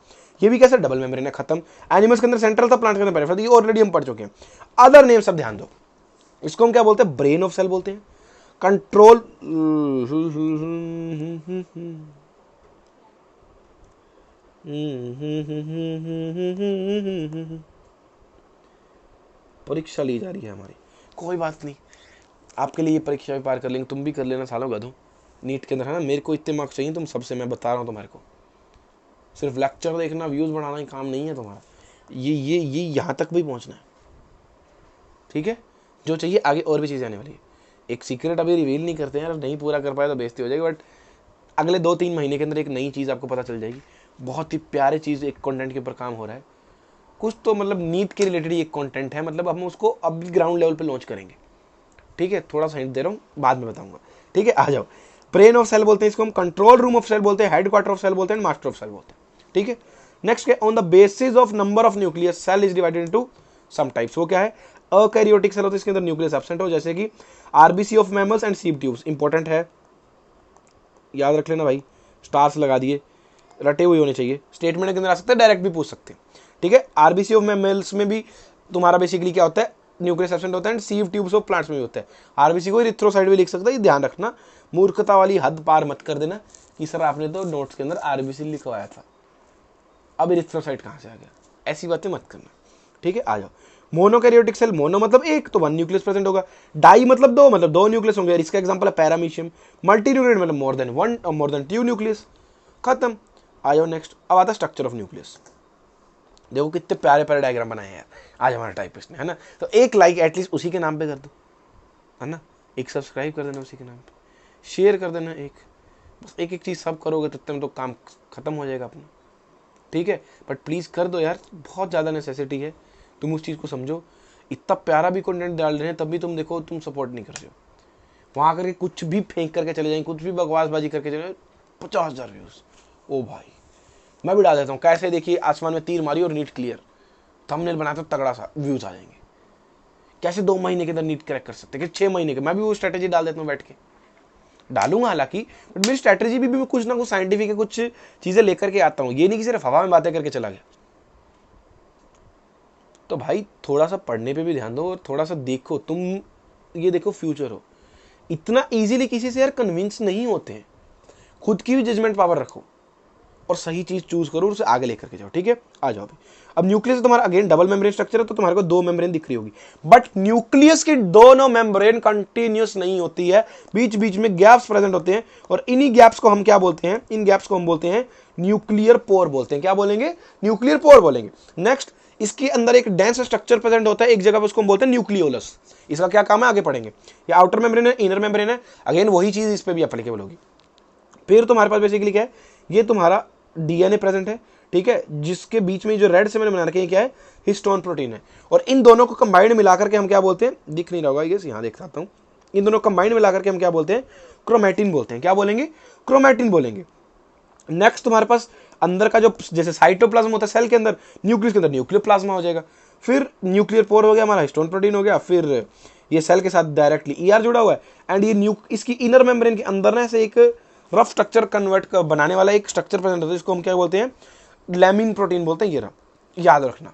ये भी कैसे? डबल मेम्ब्रेन है। खत्म। एनिमल्स के अंदर सेंट्रल था, प्लांट के अंदर पेरिफेरल, ये ऑलरेडी हम पढ़ चुके हैं। अदर नेम सब ध्यान दो। इसको हम क्या बोलते हैं? ब्रेन ऑफ सेल बोलते हैं। कंट्रोल, परीक्षा ली जा रही है हमारी, कोई बात नहीं, आपके लिए ये परीक्षा भी पार कर लेंगे, तुम भी कर लेना सालों गधों नीट के अंदर, है ना। मेरे को इतने मार्क्स चाहिए तुम सबसे, मैं बता रहा हूँ तुम्हारे को। सिर्फ लेक्चर देखना, व्यूज बढ़ाना ही काम नहीं है तुम्हारा, ये यहाँ तक भी पहुँचना है, ठीक है। जो चाहिए आगे और भी चीज़ें आने वाली है। एक सीक्रेट अभी रिवील नहीं करते हैं यार, नहीं पूरा कर पाए तो बेइज्जती हो जाएगी, बट अगले 2-3 महीने के अंदर एक नई चीज़ आपको पता चल जाएगी। बहुत ही प्यारी चीज़, एक कंटेंट के ऊपर काम हो रहा है कुछ, तो मतलब नीट के रिलेटेड एक कंटेंट है, मतलब हम उसको अब ग्राउंड लेवल पे लॉन्च करेंगे, ठीक है। थोड़ा सा हिंट दे रहा हूँ, बाद में बताऊंगा, ठीक है। आ जाओ। ब्रेन ऑफ सेल बोलते हैं इसको हम, कंट्रोल रूम ऑफ सेल बोलते हैं, हेडक्वार्टर ऑफ सेल बोलते हैं, मास्टर ऑफ सेल बोलते हैं, ठीक है। Next on the basis of number of nucleus cell is divided into some types. वो क्या है? अकैरियोटिक सेल होते हैं, इसके अंदर न्यूक्लियस एब्सेंट हो, जैसे कि RBC of mammals and sieve tubes. Important है, याद रख लेना भाई, स्टार्स लगा दिए, रटे हुए होने चाहिए, स्टेटमेंट के अंदर आ सकते हैं, डायरेक्ट भी पूछ सकते हैं, ठीक है। आरबीसी ऑफ मैमल्स में भी तुम्हारा बेसिकली क्या होता है, न्यूक्लियस एब्सेंट होता है, and sieve tubes of plants में भी होता है। आरबीसी को इरिथ्रोसाइट भी लिख सकता है, ये ध्यान रखना, मूर्खता वाली हद पार मत कर देना कि सर आपने तो नोट्स के अंदर आरबीसी लिखवाया था, अब इरिथ्रोसाइट कहाँ से आ गया, ऐसी बातें मत करना, ठीक है। आ जाओ। मोनोकैरियोटिक सेल, मोनो मतलब एक, तो 1 न्यूक्लियस प्रेजेंट होगा, डाई मतलब दो न्यूक्लियस होंगे, इसका एग्जांपल है पैरामीशियम। मल्टी न्यूक्लियस मतलब मोर देन 1 और मोर देन 2 न्यूक्लियस, खत्म। आ जाओ नेक्स्ट, अब आता स्ट्रक्चर ऑफ न्यूक्लियस। देखो कितने प्यारे प्यारे डायग्राम बनाए हैं यार आज हमारे टाइपिस्ट ने, है ना। तो एक लाइक एटलीस्ट उसी के नाम पे कर दो, है ना, एक सब्सक्राइब कर देना उसी के नाम पे, शेयर कर देना, एक बस एक एक चीज़ सब करोगे तो तुम तो काम खत्म हो जाएगा अपना, ठीक है। बट प्लीज़ कर दो यार, बहुत ज़्यादा नेसेसिटी है, तुम उस चीज़ को समझो। इतना प्यारा भी कंटेंट डाल रहे हैं तब भी तुम देखो तुम सपोर्ट नहीं कर रहे हो, वहाँ करके कुछ भी फेंक करके चले जाएंगे, कुछ भी बकवासबाजी करके चले, 50,000 व्यूज़, ओ भाई मैं भी डाल देता हूँ, कैसे देखिए आसमान में तीर मारी और नीट क्लियर, थंबनेल बनाते तो तगड़ा सा व्यूज़ आ जाएंगे। कैसे 2 महीने के अंदर नीट क्रैक कर सकते हैं, 6 महीने के, मैं भी वो स्ट्रैटेजी डाल देता हूँ बैठ के, डालूंगा हालांकि, बट मेरी स्ट्रैटेजी भी कुछ ना कुछ साइंटिफिक है, कुछ चीज़ें लेकर के आता हूँ, ये नहीं कि सिर्फ हवा में बातें करके चला गया। तो भाई थोड़ा सा पढ़ने पे भी ध्यान दो और थोड़ा सा देखो, तुम ये देखो फ्यूचर हो, इतना इजीली किसी से यार कन्विंस नहीं होते हैं, खुद की भी जजमेंट पावर रखो और सही चीज चूज करो और उसे आगे लेकर के जाओ, ठीक है। आ जाओ अभी। अब न्यूक्लियस तुम्हारा अगेन डबल मेम्ब्रेन स्ट्रक्चर है, तो तुम्हारे को 2 मेम्ब्रेन दिख रही होगी, बट न्यूक्लियस की दोनों मेम्ब्रेन कंटिन्यूस नहीं होती है, बीच बीच में गैप्स प्रेजेंट होते हैं, और इन्हीं गैप्स को हम क्या बोलते हैं, इन गैप्स को हम बोलते हैं न्यूक्लियर पोर बोलते हैं। क्या बोलेंगे? न्यूक्लियर पोर बोलेंगे। नेक्स्ट, इसके अंदर एक डेंस स्ट्रक्चर प्रेजेंट होता है एक जगह पर, उसको हम बोलते हैं न्यूक्लियोलस। इसका क्या काम है आगे पढ़ेंगे। ये आउटर मेम्ब्रेन है, इनर मेम्ब्रेन है, अगेन वही चीज इस पे भी एप्लीकेबल होगी। फिर तुम्हारे पास बेसिकली क्या है, ये तुम्हारा डीएनए प्रेजेंट है, ठीक है, जिसके बीच में जो रेड से मैंने बना रखे हैं क्या है, हिस्टोन प्रोटीन है, और इन दोनों को कंबाइंड मिलाकर के हम क्या बोलते हैं, दिख नहीं रहा होगा ये, यहाँ देख सकता हूँ, इन दोनों कंबाइंड मिलाकर के हम क्या बोलते हैं, क्रोमैटिन बोलते हैं। क्या बोलेंगे? क्रोमैटिन बोलेंगे। नेक्स्ट तुम्हारे पास अंदर का जो जैसे साइटोप्लाज्म होता है सेल के अंदर, न्यूक्लियस के अंदर न्यूक्लियर प्लाज्मा हो जाएगा, फिर न्यूक्लियर पोर हो गया हमारा, हिस्टोन प्रोटीन हो गया, फिर ये सेल के साथ डायरेक्टली ईआर जुड़ा हुआ है, एंड ये इसकी इनर मेम्ब्रेन के अंदर ना ऐसे एक रफ स्ट्रक्चर कन्वर्ट बनाने वाला एक स्ट्रक्चर प्रेजेंट होता है, इसको हम क्या बोलते हैं, लैमिन प्रोटीन बोलते हैं। ये रहा, याद रखना,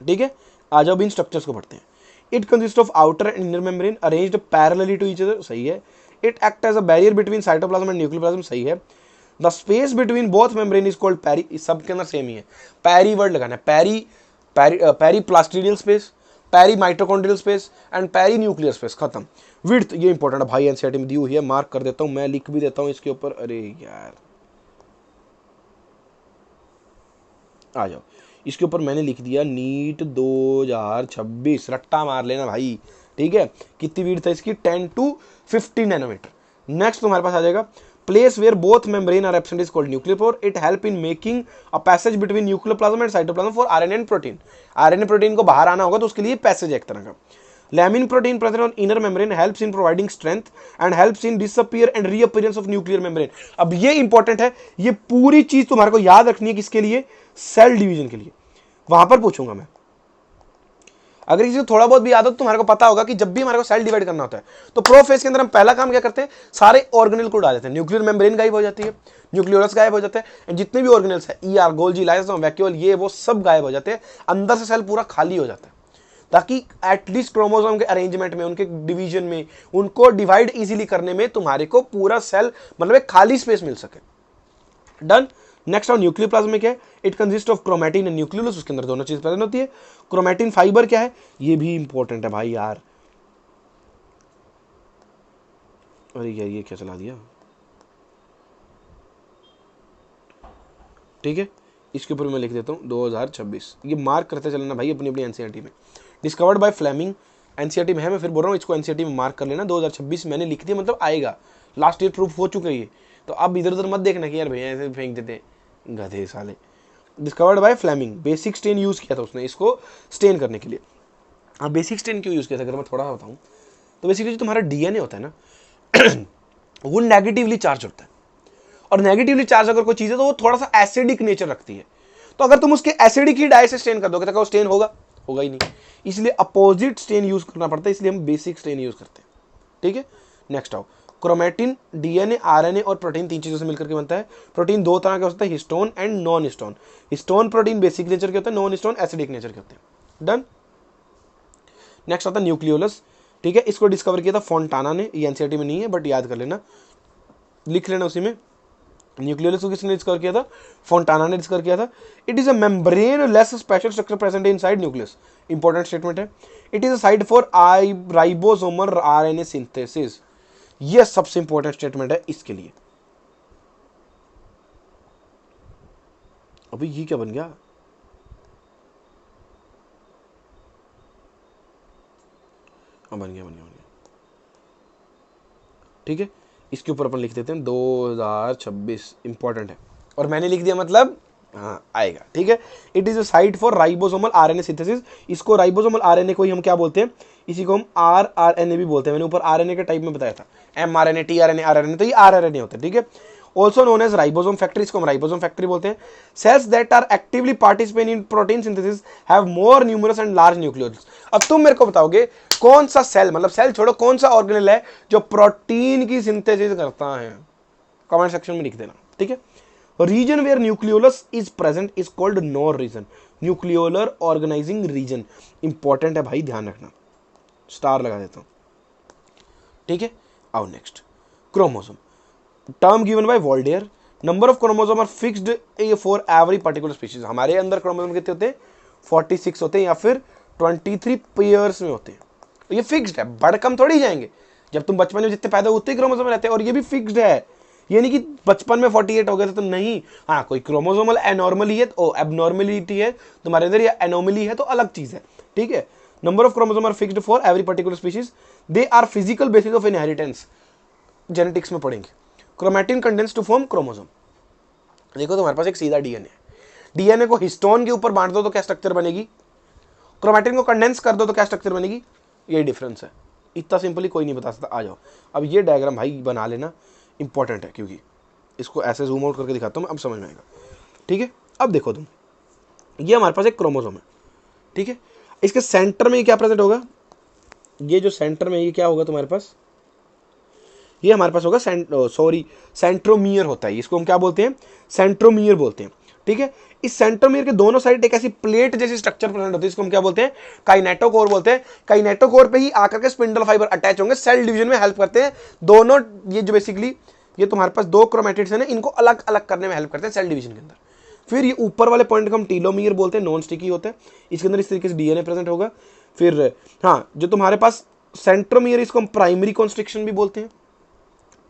ठीक है। आ जाओ इन स्ट्रक्चर्स को पढ़ते हैं। It consist of outer and inner membrane arranged parallelly to each other, सही है। It act as a barrier between cytoplasm and nuclear plasm, सही है। The space between both membrane is called peri, इस सब के अंदर सेम ही है, पैरी word लगाना है, peri plastidial space, peri mitochondrial space and peri nuclear space, खत्म। विड्थ ये इंपॉर्टेंट है भाई, एनसीईआरटी में दी हुई है, मार्क कर देता हूं, मैं लिख भी देता हूं इसके ऊपर। अरे यार आ जाओ, इसके ऊपर मैंने लिख दिया नीट 2026, रट्टा मार लेना भाई, ठीक है। कितनी विड्थ है इसकी? 10 to 15 नैनोमीटर। नेक्स्ट तुम्हारे पास आ जाएगा, place where both membrane are absent is called nuclear pore, it help in making a passage between nuclear plasm and cytoplasm for RNA and protein. RNA protein को बाहर आना होगा तो उसके लिए पैसेज है एक तरह का। Lamin protein present on inner membrane helps in providing strength and helps in disappear and reappearance of nuclear membrane. अब ये इंपॉर्टेंट है, ये पूरी चीज तुम्हारे को याद रखनी है, किसके लिए? सेल डिवीजन के लिए, वहां पर पूछूंगा मैं। अगर किसी को थोड़ा बहुत भी याद हो तो तुम्हारे को पता होगा कि जब भी हमारे को सेल डिवाइड करना होता है तो प्रोफेज के अंदर हम पहला काम क्या करते हैं, सारे ऑर्गेनल को डाल देते हैं, न्यूक्लियर मेम्ब्रेन गायब हो जाती है, न्यूक्लियोलस गायब हो जाता है, जितने भी ऑर्गेनल्स है, ईआर, गोल्जी, लाइसोसोम, वैक्यूल, ये वो सब गायब हो जाते हैं, अंदर से सेल पूरा खाली हो जाता है, ताकि एटलीस्ट क्रोमोसोम के अरेंजमेंट में, उनके डिवीजन में, उनको डिवाइड इजीली करने में तुम्हारे को पूरा सेल मतलब एक खाली स्पेस मिल सके। डन। नेक्स्ट और न्यूक्लियोप्लाज्म में क्या है, it consist of chromatin and nucleolus, उसके अंदर दोनों चीज प्रेजेंट होती है। क्रोमैटिन फाइबर क्या है, ये भी इंपॉर्टेंट है भाई यार। अरे यार ये क्या चला दिया, ठीक है, इसके ऊपर मैं लिख देता हूँ 2026, ये मार्क करते चलना भाई अपनी अपनी एनसीईआरटी में। डिस्कवर्ड बाय फ्लेमिंग, एनसीईआरटी में है, मैं फिर बोल रहा हूँ इसको एनसीईआरटी में मार्क कर लेना। 2026 मैंने लिख दिया, मतलब आएगा, लास्ट ईयर प्रूफ हो चुका है ये, तो अब इधर उधर मत देखना कि यार भैया ऐसे फेंक देते गधे साले। Discovered by Fleming, basic stain use किया था उसने इसको स्टेन करने के लिए। अब बेसिक स्टेन क्यों यूज किया था अगर मैं थोड़ा सा बताऊँ, तो बेसिकली जो तुम्हारा डीएनए होता है ना वो नेगेटिवली चार्ज होता है, और नेगेटिवली चार्ज अगर कोई चीज है तो वो थोड़ा सा एसिडिक नेचर रखती है। तो अगर तुम उसके एसिडिक ही डाई से स्टेन कर दोगे तो स्टेन होगा ही नहीं, इसलिए अपोजिट स्टेन यूज करना पड़ता है, इसलिए हम बेसिक स्टेन यूज करते हैं, ठीक है। नेक्स्ट आओ, क्रोमैटिन डीएनए आरएनए और प्रोटीन तीन चीजों से मिलकर के बनता है। प्रोटीन दो तरह के होता है, histone and non histone. Histone protein basic nature के होते हैं, नॉन हिस्टोन एसिडिक नेचर के होते हैं। डन। नेक्स्ट आता है न्यूक्लियोलस, ठीक है, इसको डिस्कवर किया था फोंटाना ने, ये एनसीईआरटी में नहीं है बट याद कर लेना, लिख लेना उसी में। न्यूक्लियोलस को किसने डिस्कवर किया था, फोंटाना ने डिस्कवर किया था। It is a membrane less special structure present inside nucleus, important statement है। It is a site for ribosomal RNA synthesis, यह सबसे इंपॉर्टेंट स्टेटमेंट है इसके लिए। अभी ये क्या बन गया, बन गया, ठीक है, इसके ऊपर अपन लिख देते हैं 2026, इंपॉर्टेंट है, और मैंने लिख दिया मतलब हाँ आएगा, ठीक है। It is a site for ribosomal RNA synthesis, इसको राइबोसोमल आरएनए को ही हम क्या बोलते हैं, इसी को हम आरआरएनए भी बोलते हैं। मैंने ऊपर आरएनए के टाइप में बताया था, एमआरएनए, टीआरएनए, आरआरएनए, तो ये आरआरएनए होते हैं, ठीक है। Also known as ribosome factory, इसको हम राइबोसोम फैक्ट्री बोलते हैं। Cells that are actively participate in protein synthesis have more numerous and large nucleoles. अब तुम मेरे को बताओगे कौन सा सेल, मतलब सेल छोड़ो, कौन सा ऑर्गेनेल है जो प्रोटीन की सिंथेसिस करता है, कमेंट सेक्शन में लिख देना, ठीक है। Region where nucleolus is present is called NOR region, nucleolar organising region, important है भाई, ध्यान रखना, स्टार लगा देता हूं, ठीक है। आओ next, chromosome, term given by Waldeyer, number of chromosome are fixed for every particular species. हमारे अंदर क्रोमोसोम कितने होते हैं, 46 होते हैं, या फिर 23 पेयर्स में होते हैं, तो ये फिक्स्ड है, बढ़ कम थोड़ी जाएंगे। जब तुम बचपन में जितने पैदा उतने क्रोमोसोम रहते हैं, और ये भी फिक्स्ड है, ये नहीं कि बचपन में 48 हो गए थे तो नहीं, हाँ कोई क्रोमोसोमल एनॉर्मली है तो एबनॉर्मलिटी है तुम्हारे अंदर, या एनोमली है तो अलग चीज है, ठीक है। Number of chromosome are fixed for every particular species, they are physical basis of inheritance, genetics में पढ़ेंगे। Chromatin condense to form chromosome, देखो तुम्हारे पास एक सीधा डीएनए, डीएनए को हिस्टोन के ऊपर बांट दो तो क्या स्ट्रक्चर बनेगी, क्रोमैटिन को कंडेंस कर दो तो क्या स्ट्रक्चर बनेगी, यही डिफरेंस है, इतना सिंपली कोई नहीं बता सकता। आ जाओ, अब ये डायग्राम भाई बना लेना, इंपॉर्टेंट है, क्योंकि इसको ऐसे जूम आउट करके दिखाता हूँ मैं, अब समझ में आएगा, ठीक है। अब देखो तुम, ये हमारे पास एक क्रोमोसोम है, ठीक है, इसके सेंटर में ये क्या प्रेजेंट होगा, ये जो सेंटर में ये क्या होगा तुम्हारे पास, ये हमारे पास होगा सेंट्रोमियर होता है, इसको हम क्या बोलते हैं, सेंट्रोमियर बोलते हैं, ठीक है। इस सेंट्रोमियर के दोनों साइड एक ऐसी प्लेट जैसी स्ट्रक्चर प्रेजेंट होती है, इसको हम क्या बोलते हैं, काइनेटोकोर बोलते हैं। काइनेटोकोर पे ही आकर के स्पिंडल फाइबर अटैच होंगे, सेल डिवीजन में हेल्प करते हैं दोनों। ये जो बेसिकली ये तुम्हारे पास दो क्रोमैटिड्स हैं, इनको अलग अलग करने में हेल्प करते हैं सेल डिवीजन के अंदर। फिर ये ऊपर वाले पॉइंट को हम टीलोमियर बोलते हैं, नॉन स्टिकी होते हैं, इसके अंदर इस तरीके से डीएनए प्रेजेंट होगा। फिर हाँ, जो तुम्हारे पास सेंट्रोमियर, इसको हम प्राइमरी कॉन्स्ट्रिक्शन भी बोलते हैं।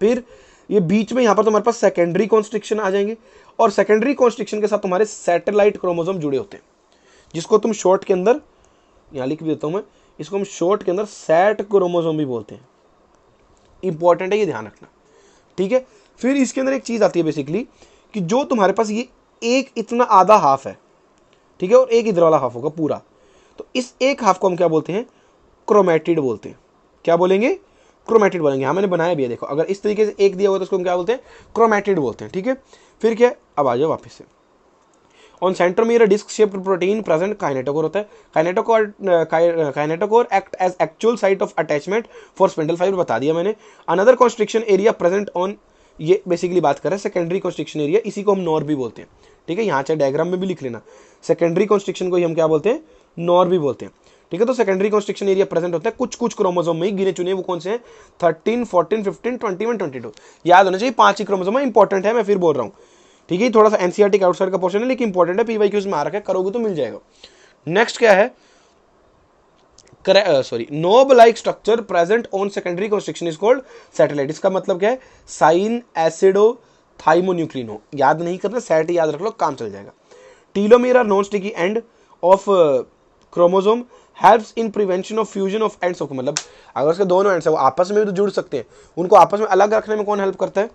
फिर ये बीच में यहां पर तुम्हारे पास सेकेंडरी कॉन्स्ट्रिक्शन आ जाएंगे, और सेकेंडरी कॉन्स्ट्रिक्शन के साथ तुम्हारे सैटेलाइट क्रोमोसोम जुड़े होते हैं, जिसको तुम शॉर्ट के अंदर, यहां लिख भी देता हूं मैं, इसको हम शॉर्ट के अंदर सैट क्रोमोसोम भी बोलते हैं। इंपॉर्टेंट है, ये ध्यान रखना, ठीक है। फिर इसके अंदर एक चीज आती है बेसिकली, कि जो तुम्हारे पास ये एक इतना आधा हाफ है, ठीक है, और एक इधर वाला हाफ होगा पूरा, तो इस एक हाफ को हम क्या बोलते हैं, क्रोमैटिड बोलते हैं। क्या बोलेंगे, क्रोमैटिड बोलेंगे। हाँ मैंने बनाया भी है, देखो, अगर इस तरीके से एक दिया हुआ तो उसको हम क्या बोलते हैं, क्रोमैटिड बोलते हैं, ठीक है। फिर क्या, अब आ जाओ वापस से, on centromere disc shaped protein present kinetochore होता है। Kinetochore act as actual site of attachment for spindle fibre, बता दिया मैंने। Another constriction area present on, ये बेसिकली बात कर रहे हैं सेकेंडरी कॉन्स्ट्रिक्शन एरिया, इसी को हम नॉर भी बोलते हैं, ठीक है। यहाँ चाहे डायग्राम में भी लिख लेना, सेकेंडरी कॉन्स्ट्रिक्शन को ही हम क्या बोलते हैं, नॉर भी बोलते हैं, ठीक है। तो सेकेंडरी कॉन्स्ट्रिक्शन एरिया प्रेजेंट होता है कुछ कुछ क्रोमोसोम में ही, गिने चुने, वो कौन से हैं, 13, 14, 15, 21, 22, याद होना चाहिए, 5 ही क्रोमोसोम है, इंपॉर्टेंट है, मैं फिर बोल रहा हूँ। ठीक है, थोड़ा सा एनसीईआरटी का आउटसाइड का पोर्शन है लेकिन इंपॉर्टेंट है, पीवाईक्यूज में आ रखा है, करोगे तो मिल जाएगा। नेक्स्ट क्या है, knob like structure present on secondary construction is called satellite. इसका मतलब क्या है, साइन एसिडो थाइमोन्यूक्लिनो, याद नहीं करना, सैट याद रख लो, काम चल जाएगा। Telomere are non sticky end of chromosome helps in prevention of fusion of ends of, मतलब अगर उसके दोनों एंड्स है वो आपस में भी तो जुड़ सकते हैं, उनको आपस में अलग रखने में कौन हेल्प करता है,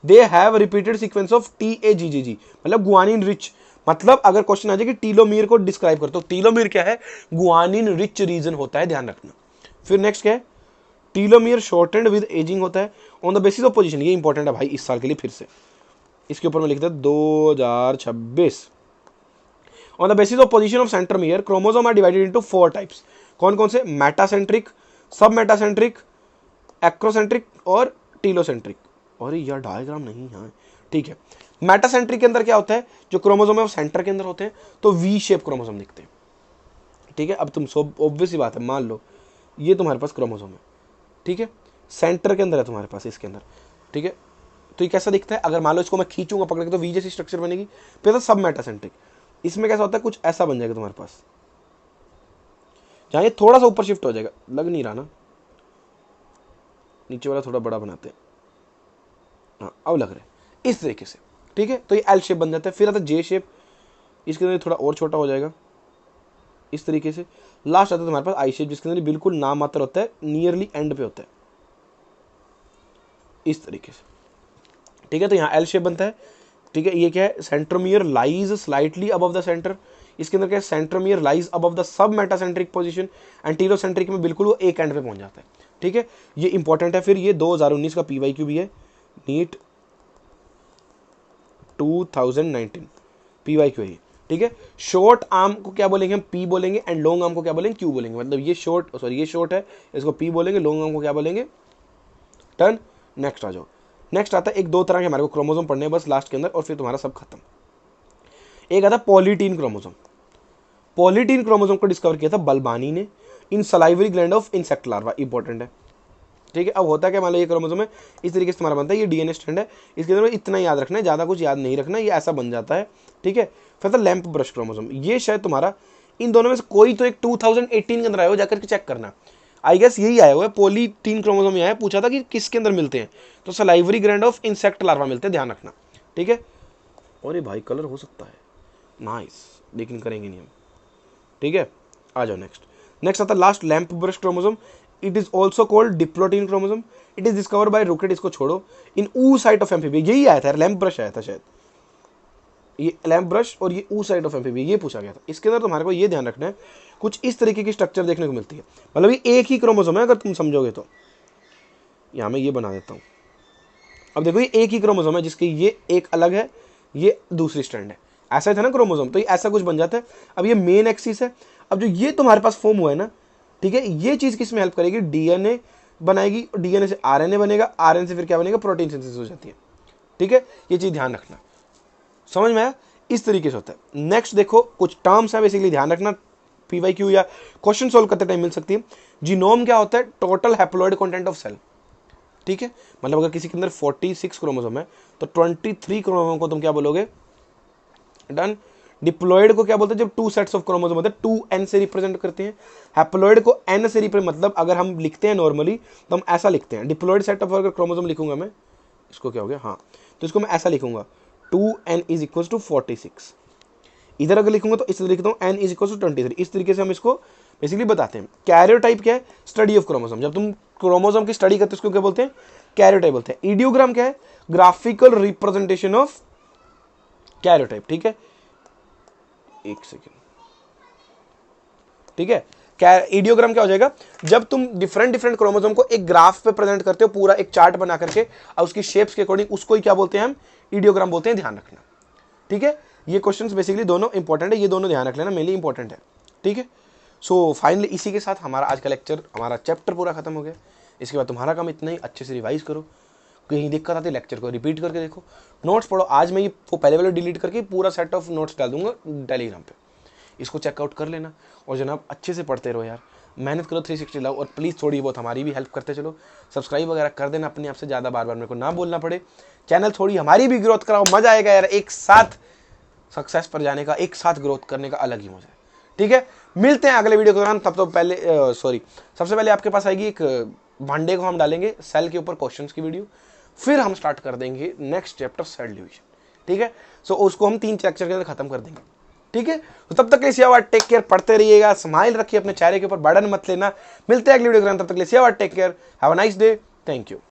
they have repeated sequence of TAGGG, मतलब गुआनिन रिच, मतलब अगर क्वेश्चन आ जाए कि टीलोमियर को डिस्क्राइब कर, तो टीलोमियर क्या है, गुआनिन रिच रीजन होता है, ध्यान रखना। फिर नेक्स्ट क्या है, टीलोमियर शॉर्टेंड विद एजिंग होता है on the basis of position, ये इंपॉर्टेंट है भाई इस साल के लिए, फिर से इसके ऊपर मैं लिखता हूं 2026, on the basis of position of centromere chromosome are divided into 4 types, कौन कौन से, मेटासेंट्रिक, सब मेटासेंट्रिक, एक्रोसेंट्रिक और टीलोसेंट्रिक। और यार डायग्राम नहीं है, ठीक है। मेटासेंट्रिक के अंदर क्या होता है, जो क्रोमोसोम है वो सेंटर के अंदर होते हैं, तो वी शेप क्रोमोसोम दिखते हैं, ठीक है। अब तुम सब ऑब्वियस ही बात है, मान लो ये तुम्हारे पास क्रोमोसोम है, ठीक है, सेंटर के अंदर है तुम्हारे पास इसके अंदर, ठीक है, तो ये कैसा दिखता है, अगर मान लो इसको मैं खींचूंगा पकड़ के तो वी जैसी स्ट्रक्चर बनेगी। फिर तो सब मेटासेंट्रिक, इसमें कैसा होता है, कुछ ऐसा बन जाएगा तुम्हारे पास, जहां ये थोड़ा सा ऊपर शिफ्ट हो जाएगा, लग नहीं रहा ना, नीचे वाला थोड़ा बड़ा बनाते हैं, हाँ अब लग रहा है इस तरीके से, ठीक है। तो ये एल शेप बन जाता है, फिर आता है जे शेप, इसके अंदर थोड़ा और छोटा हो जाएगा इस तरीके से, लास्ट आता है तुम्हारे पास आई शेप, जिसके अंदर बिल्कुल नाम मात्र होता है, नियरली एंड पे होता है इस तरीके से, ठीक है। तो यहाँ एल शेप बनता है, ठीक है। ये क्या है, centromere lies slightly above the centre, इसके अंदर क्या है, centromere lies above the sub metacentric position and telocentric में बिल्कुल वो एक एंड पे पहुंच जाता है, ठीक है। ये इंपॉर्टेंट है। फिर ये 2019 का पीवाईक्यू भी है, नीट 2019 पीवाईक्यू है, ठीक है। शॉर्ट आर्म को क्या बोलेंगे, हम पी बोलेंगे, एंड लॉन्ग आर्म को क्या बोलेंगे, क्यू बोलेंगे, मतलब ये शॉर्ट है, इसको पी बोलेंगे, लॉन्ग आर्म को क्या बोलेंगे, टर्न। नेक्स्ट आ जाओ, नेक्स्ट आता है एक दो तरह के हमारे को क्रोमोसोम पढ़ने बस लास्ट के अंदर, और फिर तुम्हारा सब खत्म। एक आता पॉलीटीन क्रोमोसोम, पॉलीटीन क्रोमोसोम को डिस्कवर किया था बल्बानी ने in salivary gland of insect larva, important है, ठीक है। अब होता है क्या, मान लो ये क्रोमोसोम है, इस तरीके से तुम्हारा बनता है, ये डीएनए स्ट्रैंड है, इसके अंदर इतना याद रखना है, ज़्यादा कुछ याद नहीं रखना, ये ऐसा बन जाता है, ठीक है। फिर था लैंप ब्रश क्रोमोसोम, ये शायद तुम्हारा इन दोनों में से कोई तो एक 2018 के अंदर आया हो, जाकर के चेक करना, आई गेस यही आया हुआ है, पॉलीटीन क्रोमोसोम आया है, पूछा था कि किसके अंदर मिलते हैं, तो salivary gland of insect larva मिलते हैं, ध्यान रखना, ठीक है। और ये भाई कलर हो सकता है नाइस, लेकिन करेंगे नहीं हम, ठीक है। आ जाओ नेक्स्ट आता last lampbrush chromosome, it is also called diplotene chromosome, it is discover by Ruckert, इसको छोड़ो, इन ऊ साइट ऑफ एम्फीबिया, यही आया था, लैंप ब्रश आया था शायद, ये लैंप ब्रश और ये ऊ साइड ऑफ एम्फीबिया, ये पूछा गया था। इसके अंदर तुम्हारे को ये ध्यान रखना है, कुछ इस तरीके की स्ट्रक्चर देखने को मिलती है, मतलब ये एक ही क्रोमोसोम है अगर तुम समझोगे तो। यहां मैं ये बना देता हूं, अब देखो ये एक ही क्रोमोसोम है, जिसकी ये एक अलग है, ये दूसरी स्ट्रैंड है, ऐसा ही था ना क्रोमोसोम, तो ये ऐसा कुछ बन जाता है। अब ये मेन एक्सिस है, अब जो ये तुम्हारे पास फॉर्म हुआ है ना, ठीक है, ये चीज किस में हेल्प करेगी, डीएनए बनाएगी, डीएनए से आरएनए बनेगा, आरएनए से फिर क्या बनेगा, प्रोटीन सिंथेसिस हो जाती है, ठीक है। ये चीज ध्यान रखना, समझ में आया, इस तरीके से होता है। नेक्स्ट देखो कुछ टर्म्स है बेसिकली, ध्यान रखना, पीवाईक्यू या क्वेश्चन सोल्व करते टाइम मिल सकती है। जीनोम क्या होता है, total haploid content of cell, ठीक है, मतलब अगर किसी के अंदर 46 क्रोमोसोम है तो 23 क्रोमोसोम को तुम क्या बोलोगे, डन। डिप्लॉइड को क्या बोलते हैं, जब 2 सेट्स ऑफ क्रोमोसोम होते हैं, 2n से रिप्रेजेंट करते हैं। हैप्लॉइड को n से रिप्रेजेंट, मतलब अगर हम लिखते हैं नॉर्मली तो हम ऐसा लिखते हैं, डिप्लॉइड सेट ऑफ अगर क्रोमोसोम लिखूंगा मैं, इसको क्या हो गया, हाँ, तो इसको मैं ऐसा लिखूंगा 2n इज इक्वल टू 46, इधर अगर लिखूंगा तो इस तरह लिखता हूँ n इज इक्वल टू 23, इस तरीके से हम इसको बेसिकली बताते हैं। कैरियोटाइप क्या है, स्टडी ऑफ क्रोमोसोम, जब तुम क्रोमोसोम की स्टडी करते हो उसको क्या बोलते हैं, कैरियोटाइप बोलते हैं। इडियोग्राम क्या है, ग्राफिकल रिप्रेजेंटेशन ऑफ कैरियोटाइप, ठीक है, एक सेकेंड, ठीक है। इडियोग्राम क्या हो जाएगा, जब तुम डिफरेंट क्रोमोसोम को एक ग्राफ पे प्रेजेंट करते हो, पूरा एक चार्ट बना करके, और उसकी शेप्स के अकॉर्डिंग, उसको ही क्या बोलते हैं हम, इडियोग्राम बोलते हैं, ध्यान रखना, ठीक है। ये क्वेश्चंस बेसिकली दोनों इंपॉर्टेंट है, ये दोनों ध्यान रख लेना, मेनली इंपॉर्टेंट है, ठीक है। सो फाइनली इसी के साथ हमारा आज का लेक्चर, हमारा चैप्टर पूरा खत्म हो गया। इसके बाद तुम्हारा काम इतना ही, अच्छे से रिवाइज करो, कहीं दिक्कत आती है लेक्चर को रिपीट करके देखो, नोट्स पढ़ो। आज मैं ये वो पहले वाले डिलीट करके पूरा सेट ऑफ नोट्स डाल दूंगा टेलीग्राम पे, इसको चेकआउट कर लेना। और जनाब अच्छे से पढ़ते रहो यार, मेहनत करो 360 लाओ, और प्लीज़ थोड़ी बहुत हमारी भी हेल्प करते चलो, सब्सक्राइब वगैरह कर देना अपने आप से, ज़्यादा बार बार मेरे को ना बोलना पड़े। चैनल थोड़ी हमारी भी ग्रोथ कराओ, मजा आएगा यार, एक साथ सक्सेस पर जाने का, एक साथ ग्रोथ करने का अलग ही मजा है। ठीक है, मिलते हैं अगले वीडियो के दौरान। तब तो पहले सबसे पहले आपके पास आएगी एक मंडे को हम डालेंगे सेल के ऊपर क्वेश्चंस की वीडियो, फिर हम स्टार्ट कर देंगे नेक्स्ट चैप्टर सेल डिवीजन। ठीक है, सो उसको हम 3 लेक्चर के अंदर खत्म कर देंगे। ठीक है, तो तब तक के लिए सिया टेक केयर, पढ़ते रहिएगा, स्माइल रखिए अपने चेहरे के ऊपर, बर्डन मत लेना। मिलते हैं अगली वीडियो के दौरान, तब तक के लिए see ya take care, have a nice day, thank you.